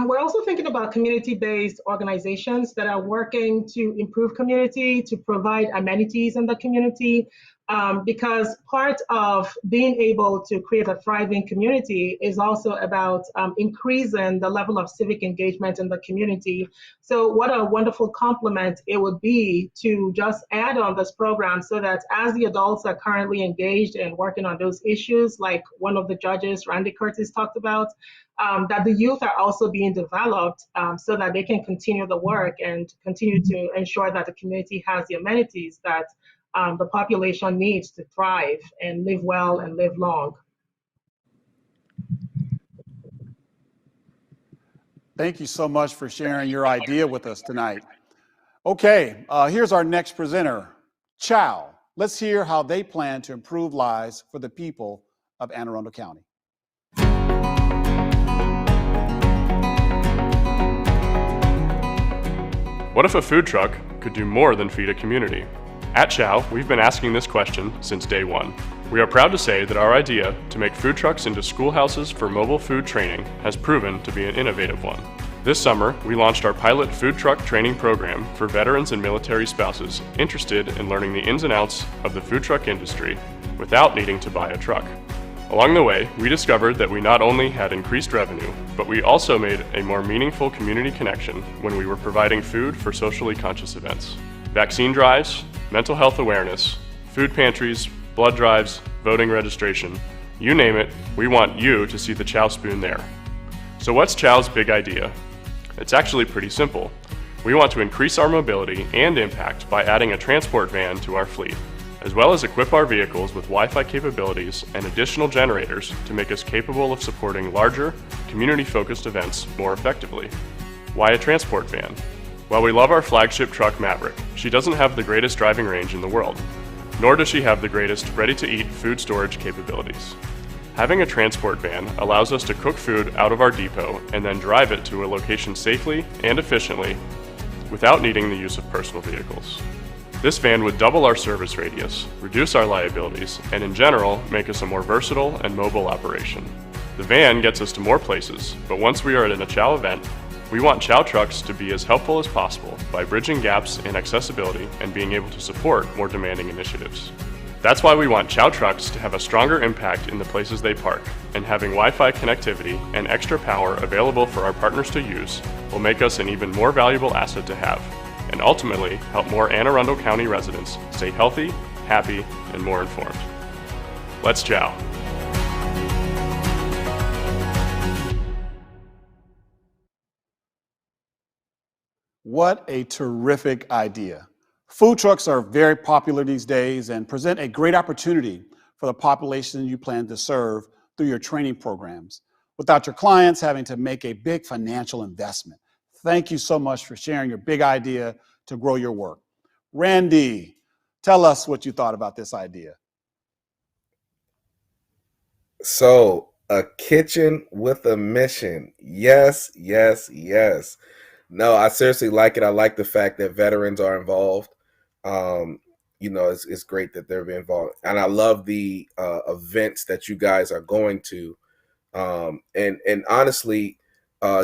We're also thinking about community-based organizations that are working to improve community, to provide amenities in the community, because part of being able to create a thriving community is also about increasing the level of civic engagement in the community. So what a wonderful compliment it would be to just add on this program, so that as the adults are currently engaged in working on those issues, like one of the judges, Randy Curtis, talked about, that the youth are also being developed so that they can continue the work and continue to ensure that the community has the amenities that the population needs to thrive and live well and live long. Thank you so much for sharing your idea with us tonight. Okay, here's our next presenter, Chow. Let's hear how they plan to improve lives for the people of Anne Arundel County. What if a food truck could do more than feed a community? At Chow, we've been asking this question since day one. We are proud to say that our idea to make food trucks into schoolhouses for mobile food training has proven to be an innovative one. This summer, we launched our pilot food truck training program for veterans and military spouses interested in learning the ins and outs of the food truck industry without needing to buy a truck. Along the way, we discovered that we not only had increased revenue, but we also made a more meaningful community connection when we were providing food for socially conscious events. Vaccine drives, mental health awareness, food pantries, blood drives, voting registration, you name it, we want you to see the Chow spoon there. So what's Chow's big idea? It's actually pretty simple. We want to increase our mobility and impact by adding a transport van to our fleet. as well as equip our vehicles with Wi-Fi capabilities and additional generators to make us capable of supporting larger, community-focused events more effectively. Why a transport van? While we love our flagship truck Maverick, she doesn't have the greatest driving range in the world, nor does she have the greatest ready-to-eat food storage capabilities. Having a transport van allows us to cook food out of our depot and then drive it to a location safely and efficiently without needing the use of personal vehicles. This van would double our service radius, reduce our liabilities, and in general, make us a more versatile and mobile operation. The van gets us to more places, but once we are at a Chow event, we want Chow trucks to be as helpful as possible by bridging gaps in accessibility and being able to support more demanding initiatives. That's why we want Chow trucks to have a stronger impact in the places they park, and having Wi-Fi connectivity and extra power available for our partners to use will make us an even more valuable asset to have, and ultimately help more Anne Arundel County residents stay healthy, happy, and more informed. Let's Chow. What a terrific idea. Food trucks are very popular these days and present a great opportunity for the population you plan to serve through your training programs, without your clients having to make a big financial investment. Thank you so much for sharing your big idea to grow your work. Randy, tell us what you thought about this idea. So, a kitchen with a mission. Yes, yes, yes. No, I seriously like it. I like the fact that veterans are involved. It's great that they're involved. And I love the events that you guys are going to. And honestly,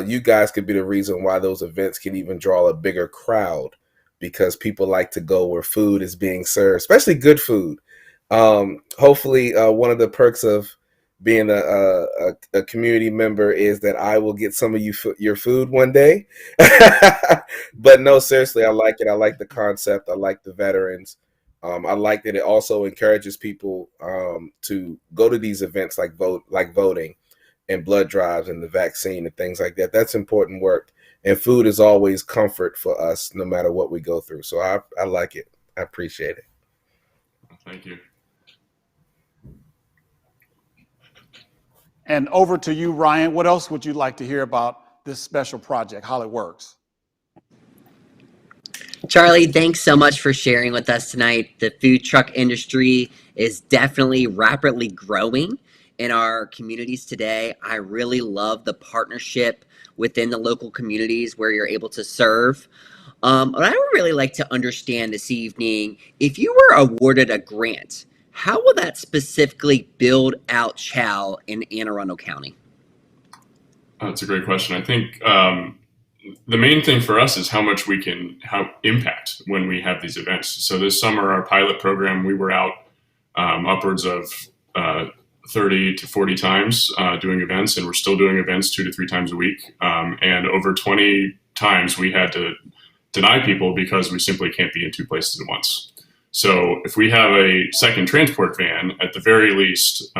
you guys could be the reason why those events can even draw a bigger crowd, because people like to go where food is being served, especially good food. Hopefully, one of the perks of being a community member is that I will get some of your food one day. But no, seriously, I like it. I like the concept. I like the veterans. I like that it also encourages people to go to these events like voting and blood drives and the vaccine and things like that. That's important work. And food is always comfort for us, no matter what we go through. So I like it. I appreciate it. Thank you. And over to you, Ryan. What else would you like to hear about this special project, how it works? Charlie, thanks so much for sharing with us tonight. The food truck industry is definitely rapidly growing in our communities today. I really love the partnership within the local communities where you're able to serve. What I would really like to understand this evening, if you were awarded a grant, how will that specifically build out Chow in Anne Arundel County? That's a great question. I think the main thing for us is how much we can impact when we have these events. So this summer, our pilot program, we were out upwards of 30 to 40 times doing events, and we're still doing events 2 to 3 times a week. And over 20 times we had to deny people because we simply can't be in 2 places at once. So if we have a second transport van, at the very least,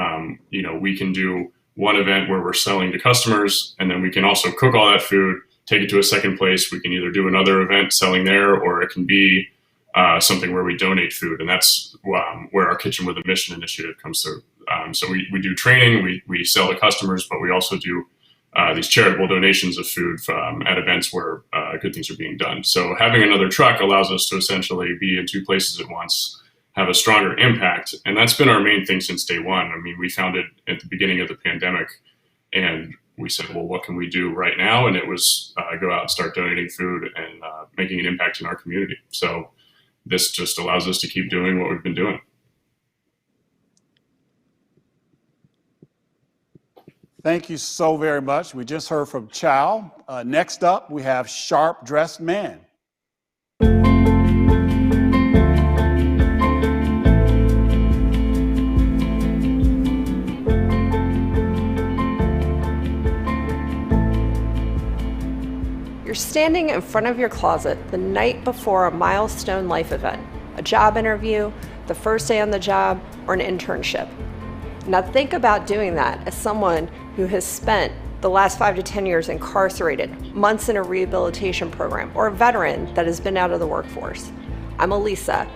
we can do one event where we're selling to customers, and then we can also cook all that food, take it to a second place. We can either do another event selling there, or it can be something where we donate food. And that's where our Kitchen with a Mission initiative comes through. So we do training, we sell to customers, but we also do these charitable donations of food at events where good things are being done. So having another truck allows us to essentially be in 2 places at once, have a stronger impact. And that's been our main thing since day one. I mean, we found it at the beginning of the pandemic, and we said, well, what can we do right now? And it was go out and start donating food and making an impact in our community. So this just allows us to keep doing what we've been doing. Thank you so very much. We just heard from Chow. Next up, we have Sharp Dressed Man. You're standing in front of your closet the night before a milestone life event, a job interview, the first day on the job, or an internship. Now think about doing that as someone who has spent the last 5 to 10 years incarcerated, months in a rehabilitation program, or a veteran that has been out of the workforce. I'm Elisa,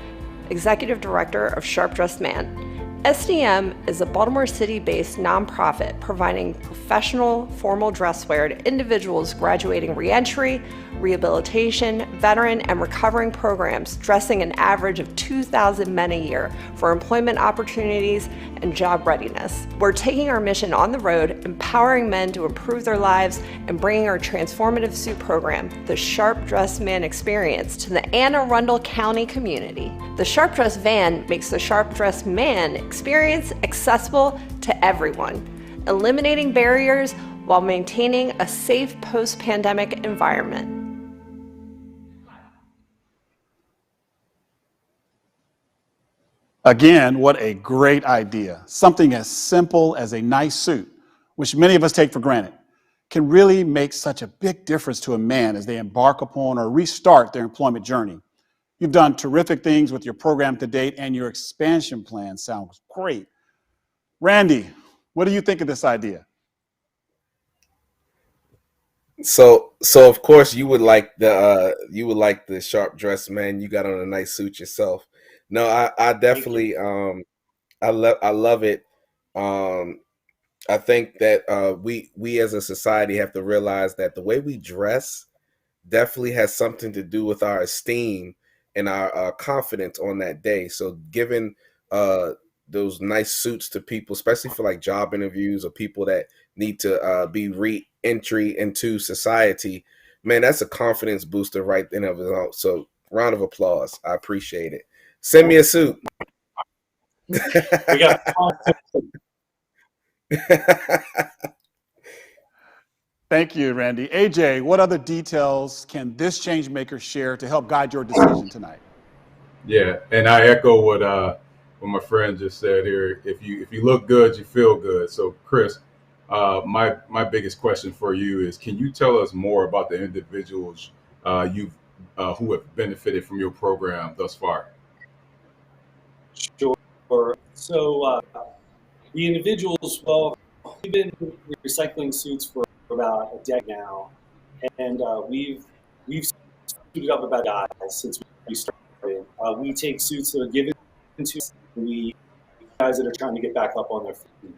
Executive Director of Sharp Dressed Man. SDM is a Baltimore City-based nonprofit providing professional formal dresswear to individuals graduating reentry, rehabilitation, veteran, and recovering programs, dressing an average of 2,000 men a year for employment opportunities and job readiness. We're taking our mission on the road, empowering men to improve their lives, and bringing our transformative suit program, the Sharp Dressed Man Experience, to the Anne Arundel County community. The Sharp Dressed Van makes the Sharp Dressed Man experience accessible to everyone, eliminating barriers while maintaining a safe post-pandemic environment. Again, what a great idea. Something as simple as a nice suit, which many of us take for granted, can really make such a big difference to a man as they embark upon or restart their employment journey. You've done terrific things with your program to date, and your expansion plan sounds great. Randy, what do you think of this idea? So of course you would like the Sharp Dressed Man. You got on a nice suit yourself. No, I definitely I love it. I think that we as a society have to realize that the way we dress definitely has something to do with our esteem and our confidence on that day. So giving those nice suits to people, especially for like job interviews or people that need to be re-entry into society, man, that's a confidence booster right in of its own. So round of applause. I appreciate it. Send me a suit. We got Thank you, Randy. AJ, what other details can this Changemaker share to help guide your decision tonight? Yeah, and I echo what my friend just said here. If you look good, you feel good. So, Chris, my biggest question for you is: can you tell us more about the individuals who have benefited from your program thus far? Sure. So the individuals, well, we've been recycling suits for about a decade now, and we've suited up about guys since we started. We take suits that are given to guys that are trying to get back up on their feet.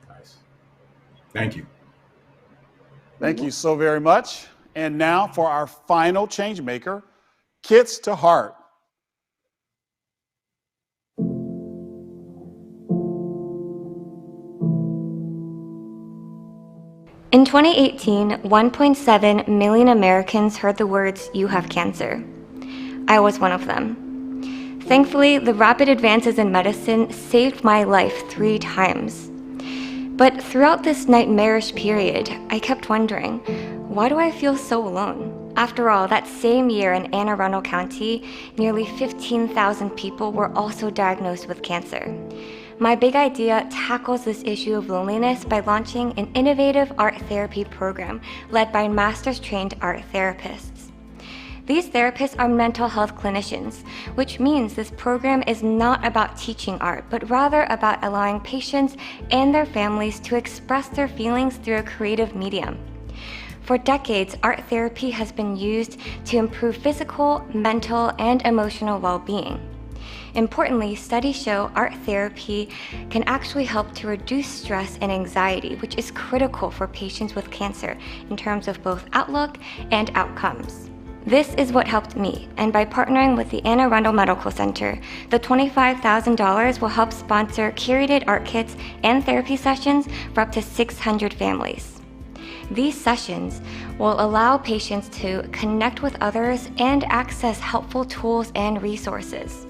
Nice. Thank you. Thank you so very much. And now for our final Changemaker, Kids to Heart. In 2018, 1.7 million Americans heard the words, "You have cancer." I was one of them. Thankfully, the rapid advances in medicine saved my life 3 times. But throughout this nightmarish period, I kept wondering, why do I feel so alone? After all, that same year in Anne Arundel County, nearly 15,000 people were also diagnosed with cancer. My big idea tackles this issue of loneliness by launching an innovative art therapy program led by master's-trained art therapists. These therapists are mental health clinicians, which means this program is not about teaching art, but rather about allowing patients and their families to express their feelings through a creative medium. For decades, art therapy has been used to improve physical, mental, and emotional well-being. Importantly, studies show art therapy can actually help to reduce stress and anxiety, which is critical for patients with cancer in terms of both outlook and outcomes. This is what helped me, and by partnering with the Anne Arundel Medical Center, the $25,000 will help sponsor curated art kits and therapy sessions for up to 600 families. These sessions will allow patients to connect with others and access helpful tools and resources.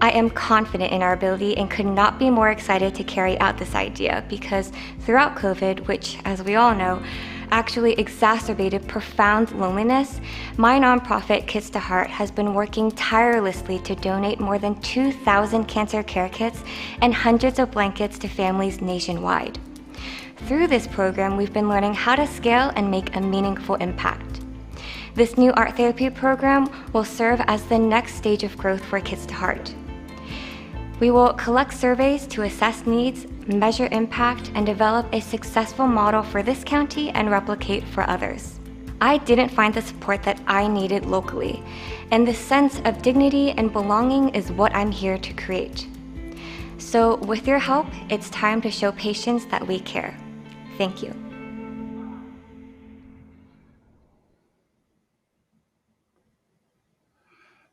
I am confident in our ability and could not be more excited to carry out this idea because throughout COVID, which, as we all know, actually exacerbated profound loneliness, my nonprofit Kids to Heart has been working tirelessly to donate more than 2,000 cancer care kits and hundreds of blankets to families nationwide. Through this program, we've been learning how to scale and make a meaningful impact. This new art therapy program will serve as the next stage of growth for Kids to Heart. We will collect surveys to assess needs, measure impact, and develop a successful model for this county and replicate for others. I didn't find the support that I needed locally, and the sense of dignity and belonging is what I'm here to create. So with your help, it's time to show patients that we care. Thank you.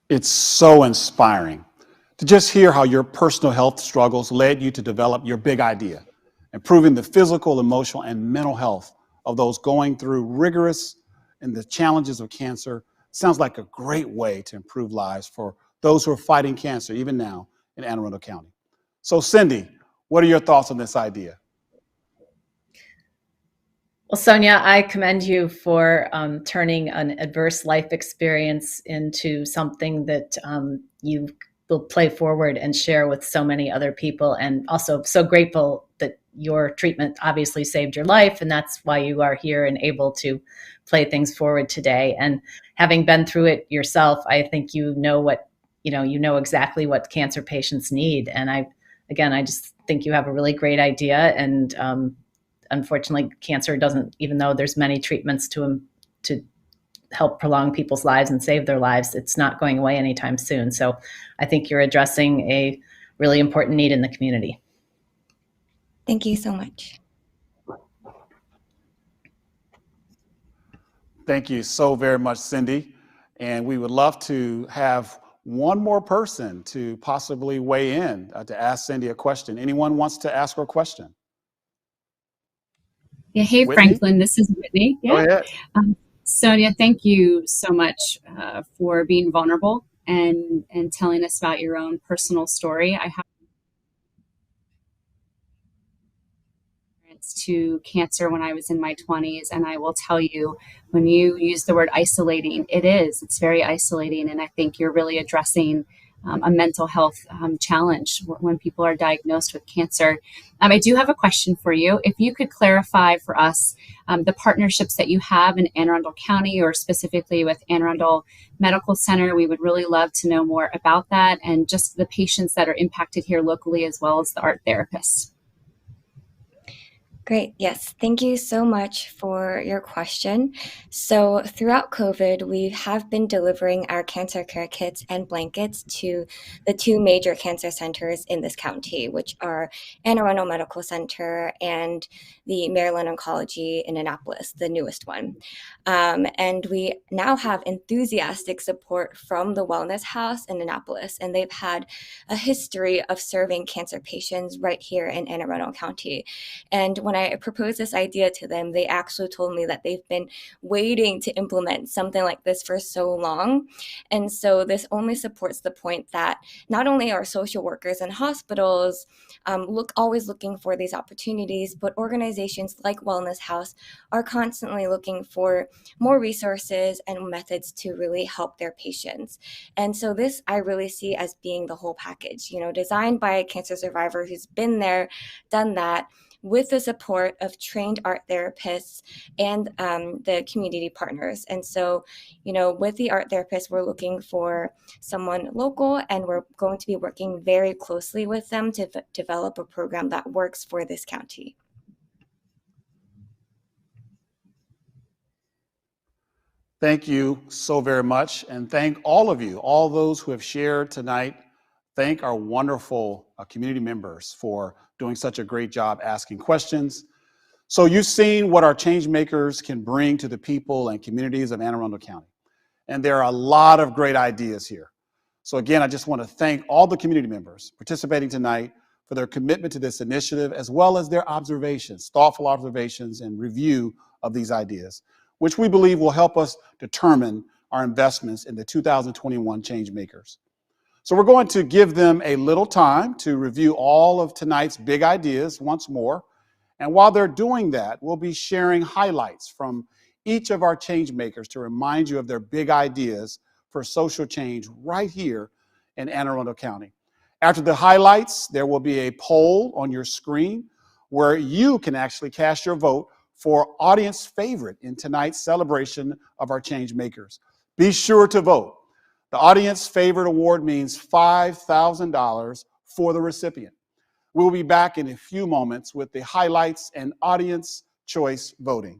It's so inspiring to just hear how your personal health struggles led you to develop your big idea, improving the physical, emotional, and mental health of those going through rigorous and the challenges of cancer. Sounds like a great way to improve lives for those who are fighting cancer, even now in Anne Arundel County. So Cindy, what are your thoughts on this idea? Well, Sonia, I commend you for turning an adverse life experience into something that you will play forward and share with so many other people. And also so grateful that your treatment obviously saved your life. And that's why you are here and able to play things forward today. And having been through it yourself, I think you know exactly what cancer patients need. And I just think you have a really great idea. And unfortunately, cancer doesn't, even though there's many treatments to help prolong people's lives and save their lives, it's not going away anytime soon. So I think you're addressing a really important need in the community. Thank you so much. Thank you so very much, Cindy. And we would love to have one more person to possibly weigh in to ask Cindy a question. Anyone wants to ask her a question? Yeah, hey, Whitney? Franklin, this is Whitney. Go ahead. Sonia, thank you so much for being vulnerable and telling us about your own personal story. I have to cancer when I was in my 20s, and I will tell you, when you use the word isolating, it's very isolating, and I think you're really addressing a mental health challenge when people are diagnosed with cancer. I do have a question for you. If you could clarify for us the partnerships that you have in Anne Arundel County, or specifically with Anne Arundel Medical Center, we would really love to know more about that, and just the patients that are impacted here locally, as well as the art therapists. Great. Yes. Thank you so much for your question. So throughout COVID, we have been delivering our cancer care kits and blankets to the two major cancer centers in this county, which are Anne Arundel Medical Center and the Maryland Oncology in Annapolis, the newest one. And we now have enthusiastic support from the Wellness House in Annapolis, and they've had a history of serving cancer patients right here in Anne Arundel County. And when I proposed this idea to them, they actually told me that they've been waiting to implement something like this for so long. And so this only supports the point that not only are social workers and hospitals always looking for these opportunities, but organizations like Wellness House are constantly looking for more resources and methods to really help their patients. And so this I really see as being the whole package, designed by a cancer survivor who's been there, done that, with the support of trained art therapists and the community partners. And so, with the art therapists, we're looking for someone local, and we're going to be working very closely with them to develop a program that works for this county. Thank you so very much. And thank all of you, all those who have shared tonight. Thank our wonderful community members for doing such a great job asking questions. So you've seen what our Changemakers can bring to the people and communities of Anne Arundel County. And there are a lot of great ideas here. So again, I just want to thank all the community members participating tonight for their commitment to this initiative, as well as their observations, thoughtful observations and review of these ideas, which we believe will help us determine our investments in the 2021 Changemakers. So we're going to give them a little time to review all of tonight's big ideas once more. And while they're doing that, we'll be sharing highlights from each of our Changemakers to remind you of their big ideas for social change right here in Anne Arundel County. After the highlights, there will be a poll on your screen where you can actually cast your vote for audience favorite in tonight's celebration of our Changemakers. Be sure to vote. The audience favorite award means $5,000 for the recipient. We'll be back in a few moments with the highlights and audience choice voting.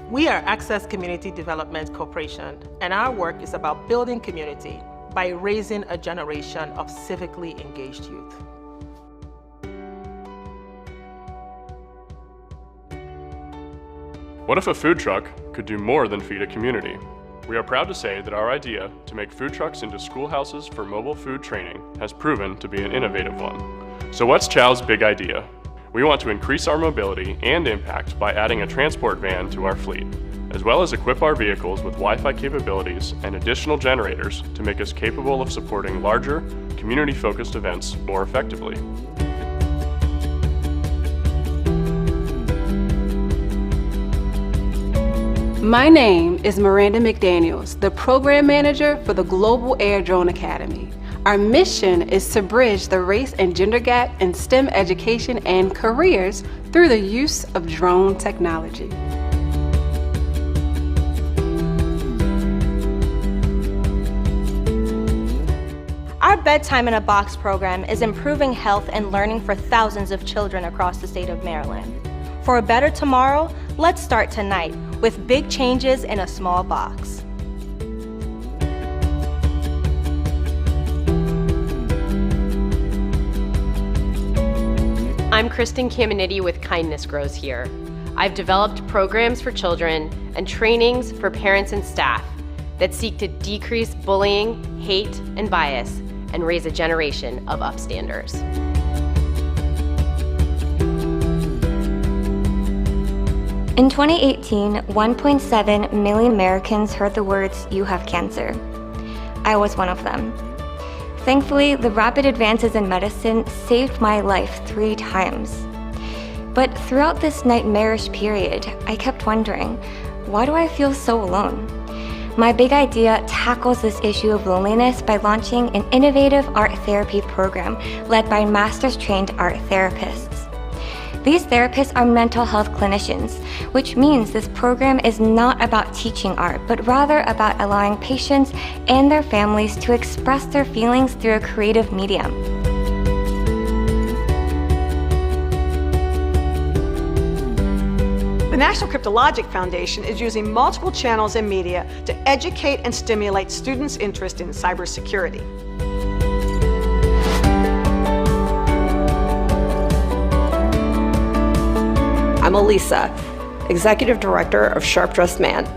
We are Access Community Development Corporation, and our work is about building community by raising a generation of civically engaged youth. What if a food truck could do more than feed a community? We are proud to say that our idea to make food trucks into schoolhouses for mobile food training has proven to be an innovative one. So what's Chow's big idea? We want to increase our mobility and impact by adding a transport van to our fleet, as well as equip our vehicles with Wi-Fi capabilities and additional generators to make us capable of supporting larger, community-focused events more effectively. My name is Miranda McDaniels, the Program Manager for the Global Air Drone Academy. Our mission is to bridge the race and gender gap in STEM education and careers through the use of drone technology. Our Bedtime in a Box program is improving health and learning for thousands of children across the state of Maryland. For a better tomorrow, let's start tonight with big changes in a small box. I'm Kristen Caminiti with Kindness Grows Here. I've developed programs for children and trainings for parents and staff that seek to decrease bullying, hate, and bias and raise a generation of upstanders. In 2018, 1.7 million Americans heard the words, "You have cancer." I was one of them. Thankfully, the rapid advances in medicine saved my life 3 times. But throughout this nightmarish period, I kept wondering, why do I feel so alone? My big idea tackles this issue of loneliness by launching an innovative art therapy program led by master's trained art therapists. These therapists are mental health clinicians, which means this program is not about teaching art, but rather about allowing patients and their families to express their feelings through a creative medium. The National Cryptologic Foundation is using multiple channels and media to educate and stimulate students' interest in cybersecurity. I'm Elisa, Executive Director of Sharp Dressed Man.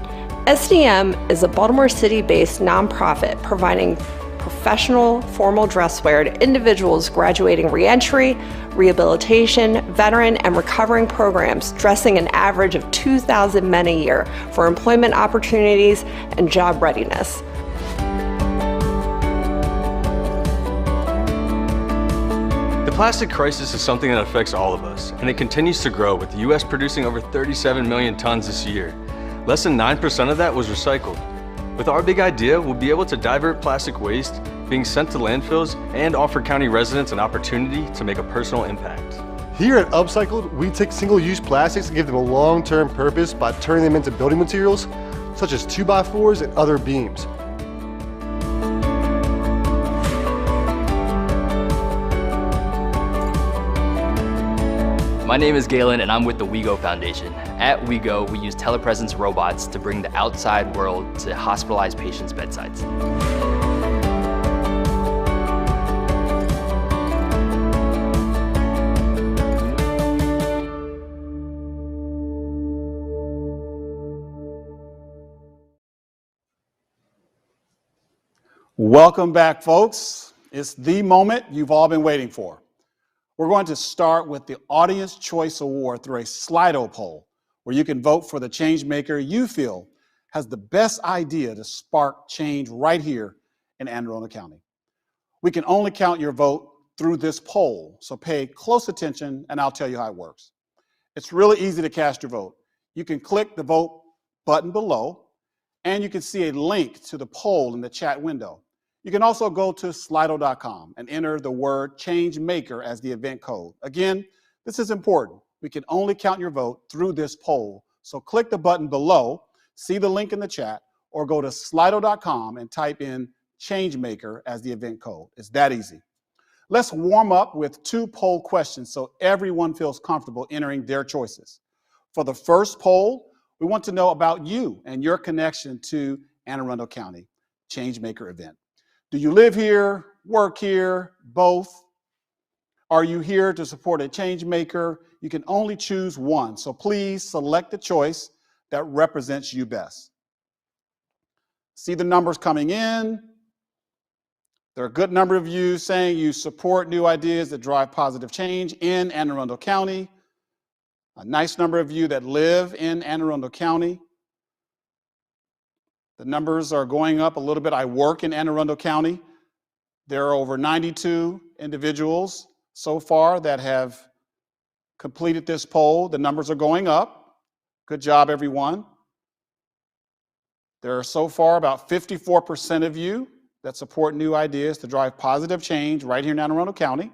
SDM is a Baltimore City-based nonprofit providing professional formal dress wear to individuals graduating reentry, rehabilitation, veteran, and recovering programs, dressing an average of 2,000 men a year for employment opportunities and job readiness. The plastic crisis is something that affects all of us, and it continues to grow, with the U.S. producing over 37 million tons this year. Less than 9% of that was recycled. With our big idea, we'll be able to divert plastic waste being sent to landfills and offer county residents an opportunity to make a personal impact. Here at Upcycled, we take single-use plastics and give them a long-term purpose by turning them into building materials, such as 2x4s and other beams. My name is Galen and I'm with the Wego Foundation. At Wego, we use telepresence robots to bring the outside world to hospitalized patients' bedsides. Welcome back, folks. It's the moment you've all been waiting for. We're going to start with the Audience Choice Award through a Slido poll, where you can vote for the Changemaker you feel has the best idea to spark change right here in Anne Arundel County. We can only count your vote through this poll, so pay close attention and I'll tell you how it works. It's really easy to cast your vote. You can click the vote button below, and you can see a link to the poll in the chat window. You can also go to slido.com and enter the word Changemaker as the event code. Again, this is important. We can only count your vote through this poll. So click the button below, see the link in the chat, or go to slido.com and type in Changemaker as the event code. It's that easy. Let's warm up with 2 poll questions so everyone feels comfortable entering their choices. For the first poll, We want to know about you and your connection to Anne Arundel County Changemaker event. Do you live here, work here, both? Are you here to support a Changemaker? You can only choose one, so please select the choice that represents you best. See the numbers coming in. There are a good number of you saying you support new ideas that drive positive change in Anne Arundel County. A nice number of you that live in Anne Arundel County. The numbers are going up a little bit. I work in Anne Arundel County. There are over 92 individuals so far that have completed this poll. The numbers are going up. Good job, everyone. There are so far about 54% of you that support new ideas to drive positive change right here in Anne Arundel County.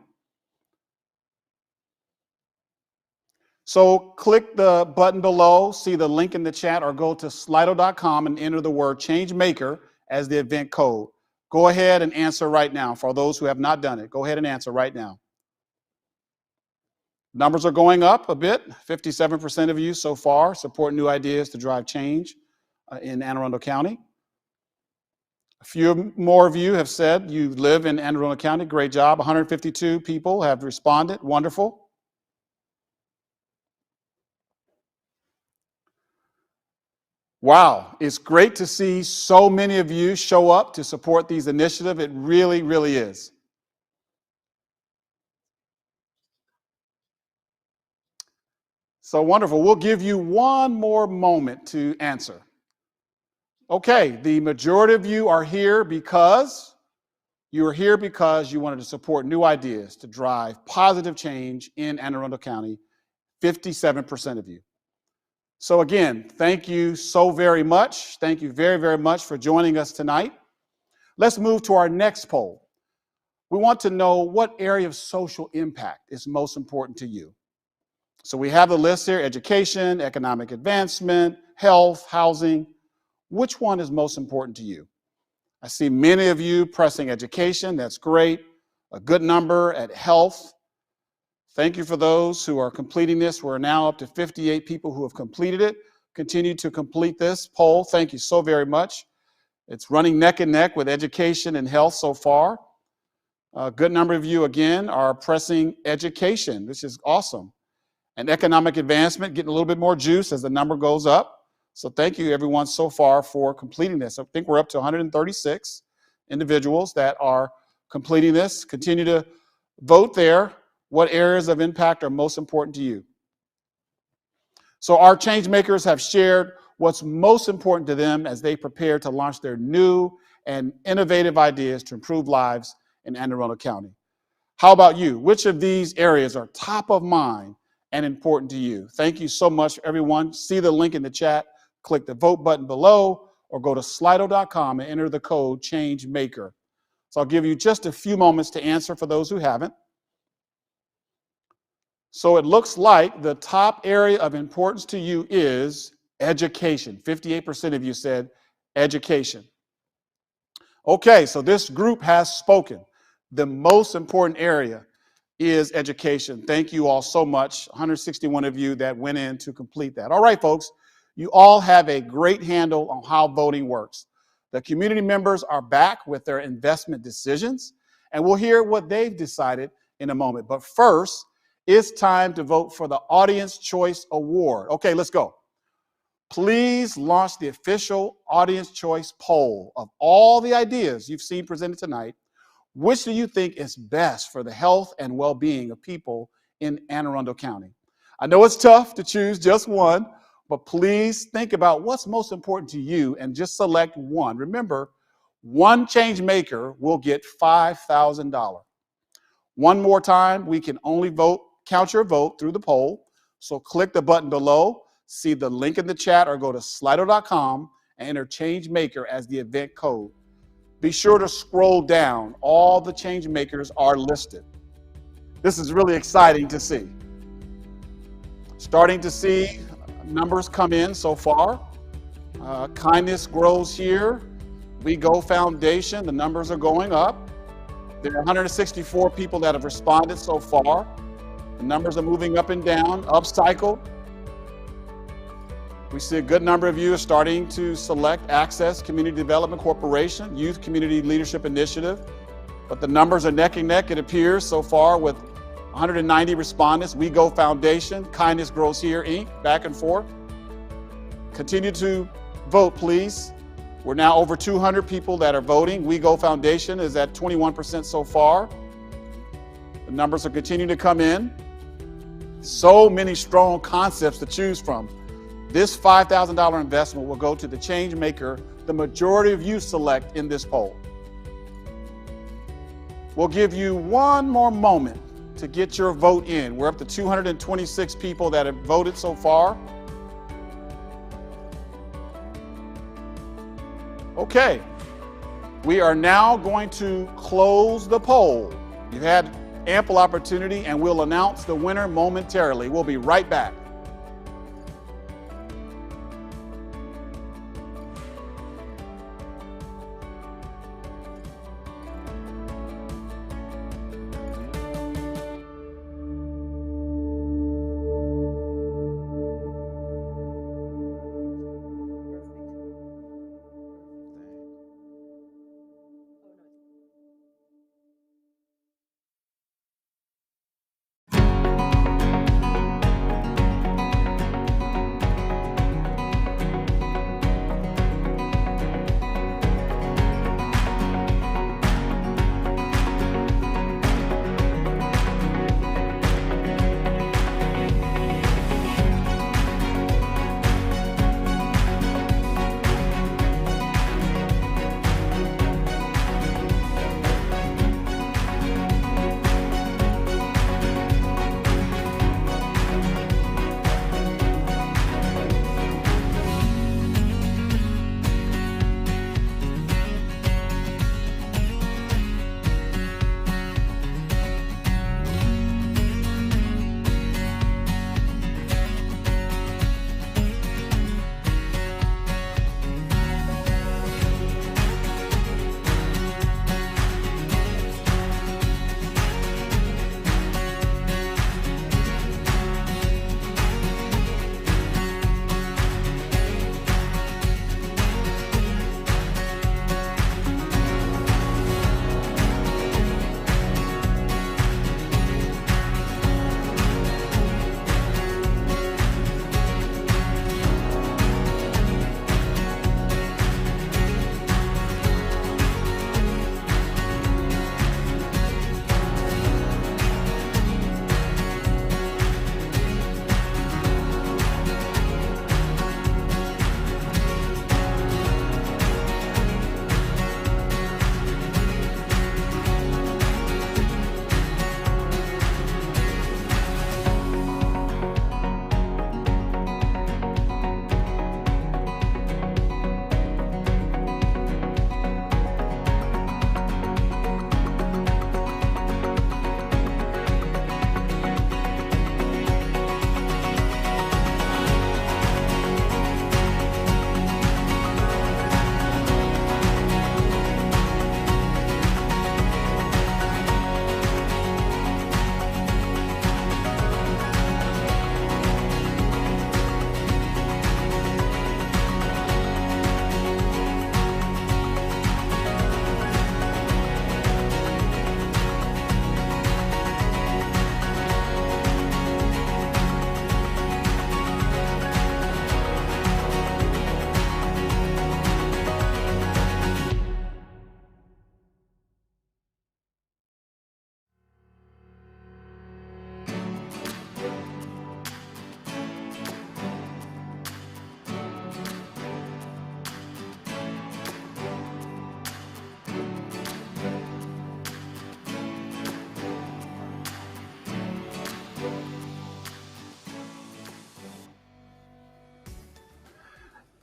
So click the button below, see the link in the chat, or go to slido.com and enter the word Changemaker as the event code. Go ahead and answer right now. For those who have not done it, go ahead and answer right now. Numbers are going up a bit. 57% of you so far support new ideas to drive change in Anne Arundel County. A few more of you have said you live in Anne Arundel County. Great job. 152 people have responded. Wonderful. Wow, it's great to see so many of you show up to support these initiatives. It really, really is. So wonderful. We'll give you one more moment to answer. Okay, the majority of you are here because you wanted to support new ideas to drive positive change in Anne Arundel County, 57% of you. So again, thank you so very much. Thank you very, very much for joining us tonight. Let's move to our next poll. We want to know what area of social impact is most important to you. So we have the list here: education, economic advancement, health, housing. Which one is most important to you? I see many of you pressing education. That's great. A good number at health. Thank you for those who are completing this. We're now up to 58 people who have completed it. Continue to complete this poll. Thank you so very much. It's running neck and neck with education and health so far. A good number of you, again, are pressing education, which is awesome. And economic advancement, getting a little bit more juice as the number goes up. So thank you, everyone, so far for completing this. I think we're up to 136 individuals that are completing this. Continue to vote there. What areas of impact are most important to you? So our Changemakers have shared what's most important to them as they prepare to launch their new and innovative ideas to improve lives in Anne Arundel County. How about you? Which of these areas are top of mind and important to you? Thank you so much, everyone. See the link in the chat, click the vote button below, or go to slido.com and enter the code Changemaker. So I'll give you just a few moments to answer for those who haven't. So it looks like the top area of importance to you is education. 58% of you said education. Okay, so this group has spoken. The most important area is education. Thank you all so much. 161 of you that went in to complete that. All right, folks, you all have a great handle on how voting works. The community members are back with their investment decisions, and we'll hear what they've decided in a moment. But first, it's time to vote for the Audience Choice Award. Okay, let's go. Please launch the official Audience Choice poll of all the ideas you've seen presented tonight. Which do you think is best for the health and well-being of people in Anne Arundel County? I know it's tough to choose just one, but please think about what's most important to you and just select one. Remember, one Changemaker will get $5,000. One more time, we can only count your vote through the poll. So click the button below, see the link in the chat, or go to slido.com and enter Changemaker as the event code. Be sure to scroll down. All the Changemakers are listed. This is really exciting to see. Starting to see numbers come in so far. Kindness grows here. Wego Foundation, the numbers are going up. There are 164 people that have responded so far. The numbers are moving up and down. Upcycled. We see a good number of you are starting to select Access Community Development Corporation, Youth Community Leadership Initiative, but the numbers are neck and neck, it appears, so far with 190 respondents. Wego Foundation, Kindness Grows Here, Inc., back and forth. Continue to vote, please. We're now over 200 people that are voting. Wego Foundation is at 21% so far. The numbers are continuing to come in. So many strong concepts to choose from. This $5,000 investment will go to the Changemaker the majority of you select in this poll. We'll give you one more moment to get your vote in. We're up to 226 people that have voted so far. Okay, we are now going to close the poll. You've had ample opportunity and we'll announce the winner momentarily. We'll be right back.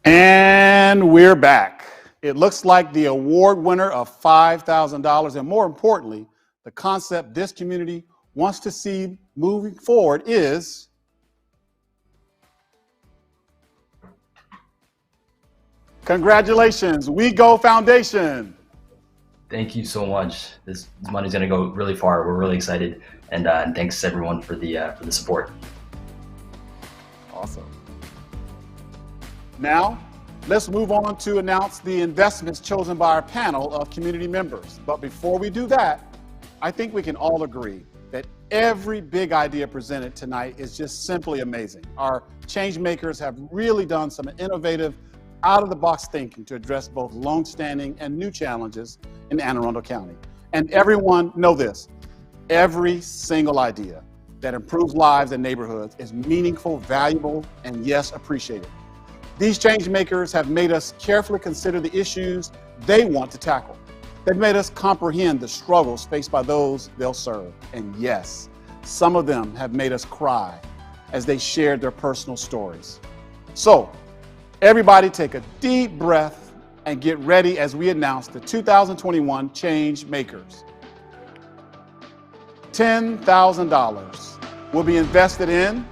And we're back. It looks like the award winner of $5,000, and more importantly, the concept this community wants to see moving forward is congratulations, Wego Foundation. Thank you so much. This money's going to go really far. We're really excited, and thanks everyone for the support. Awesome. Now, let's move on to announce the investments chosen by our panel of community members. But before we do that, I think we can all agree that every big idea presented tonight is just simply amazing. Our change makers have really done some innovative, out-of-the-box thinking to address both long-standing and new challenges in Anne Arundel County. And everyone know this, every single idea that improves lives and neighborhoods is meaningful, valuable, and yes, appreciated. These change makers have made us carefully consider the issues they want to tackle. They've made us comprehend the struggles faced by those they'll serve. And yes, some of them have made us cry as they shared their personal stories. So, everybody take a deep breath and get ready as we announce the 2021 Change Makers. $10,000 will be invested in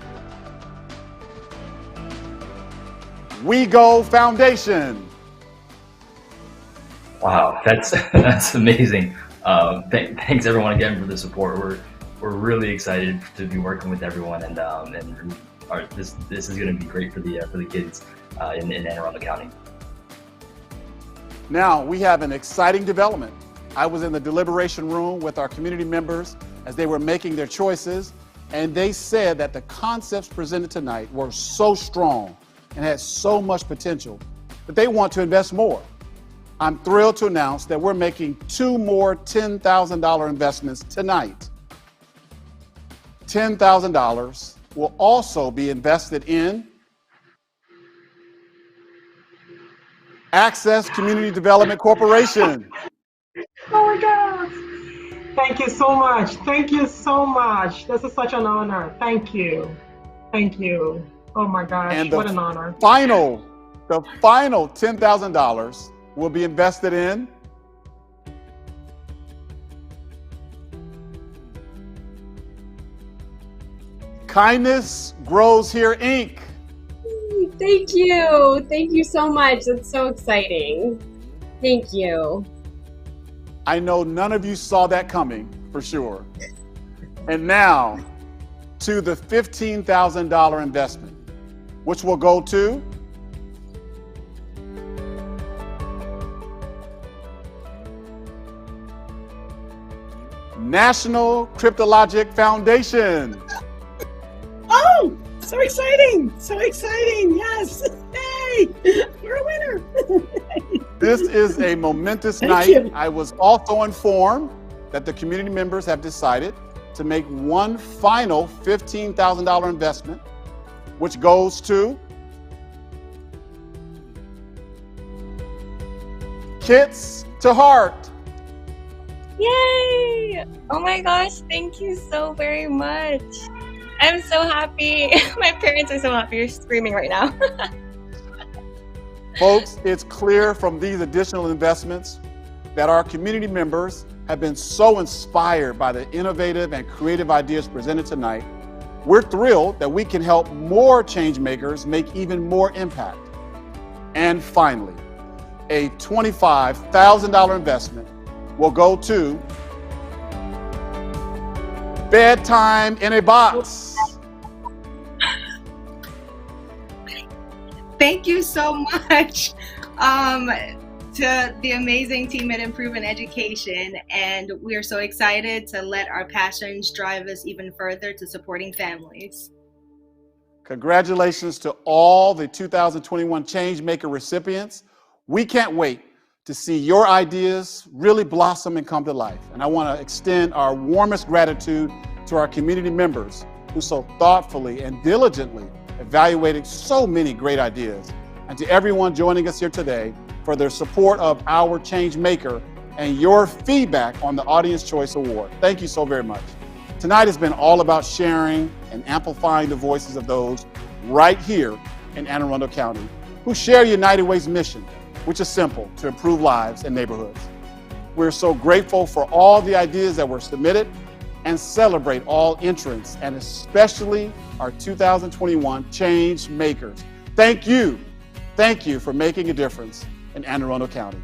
Wego Foundation. Wow, that's amazing. Thanks everyone again for the support. We're really excited to be working with everyone, and this is going to be great for the kids in Anne Arundel County. Now we have an exciting development. I was in the deliberation room with our community members as they were making their choices, and they said that the concepts presented tonight were so strong and had so much potential that they want to invest more. I'm thrilled to announce that we're making 2 more $10,000 investments tonight. $10,000 will also be invested in Access Community Development Corporation. Oh my God. Thank you so much. Thank you so much. This is such an honor. Thank you. Thank you. Oh my gosh, And what an honor. the final $10,000 will be invested in Kindness Grows Here, Inc. Thank you. Thank you so much. That's so exciting. Thank you. I know none of you saw that coming, for sure. And now to the $15,000 investment, which will go to National Cryptologic Foundation. Oh, so exciting. So exciting. Yes. Hey, we're a winner. This is a momentous Thank night. you. I was also informed that the community members have decided to make one final $15,000 investment, which goes to Kids to Heart. Yay! Oh my gosh, thank you so very much. I'm so happy. My parents are so happy. You're screaming right now. Folks, it's clear from these additional investments that our community members have been so inspired by the innovative and creative ideas presented tonight. We're thrilled that we can help more change makers make even more impact. And finally, a $25,000 investment will go to Bedtime in a Box. Thank you so much to the amazing team at Improvement Education, and we are so excited to let our passions drive us even further to supporting families. Congratulations to all the 2021 Changemaker recipients. We can't wait to see your ideas really blossom and come to life. And I want to extend our warmest gratitude to our community members who so thoughtfully and diligently evaluated so many great ideas, and to everyone joining us here today for their support of our Changemaker and your feedback on the Audience Choice Award. Thank you so very much. Tonight has been all about sharing and amplifying the voices of those right here in Anne Arundel County who share United Way's mission, which is simple: to improve lives and neighborhoods. We're so grateful for all the ideas that were submitted and celebrate all entrants, and especially our 2021 Change Makers. Thank you for making a difference in Anne Arundel County.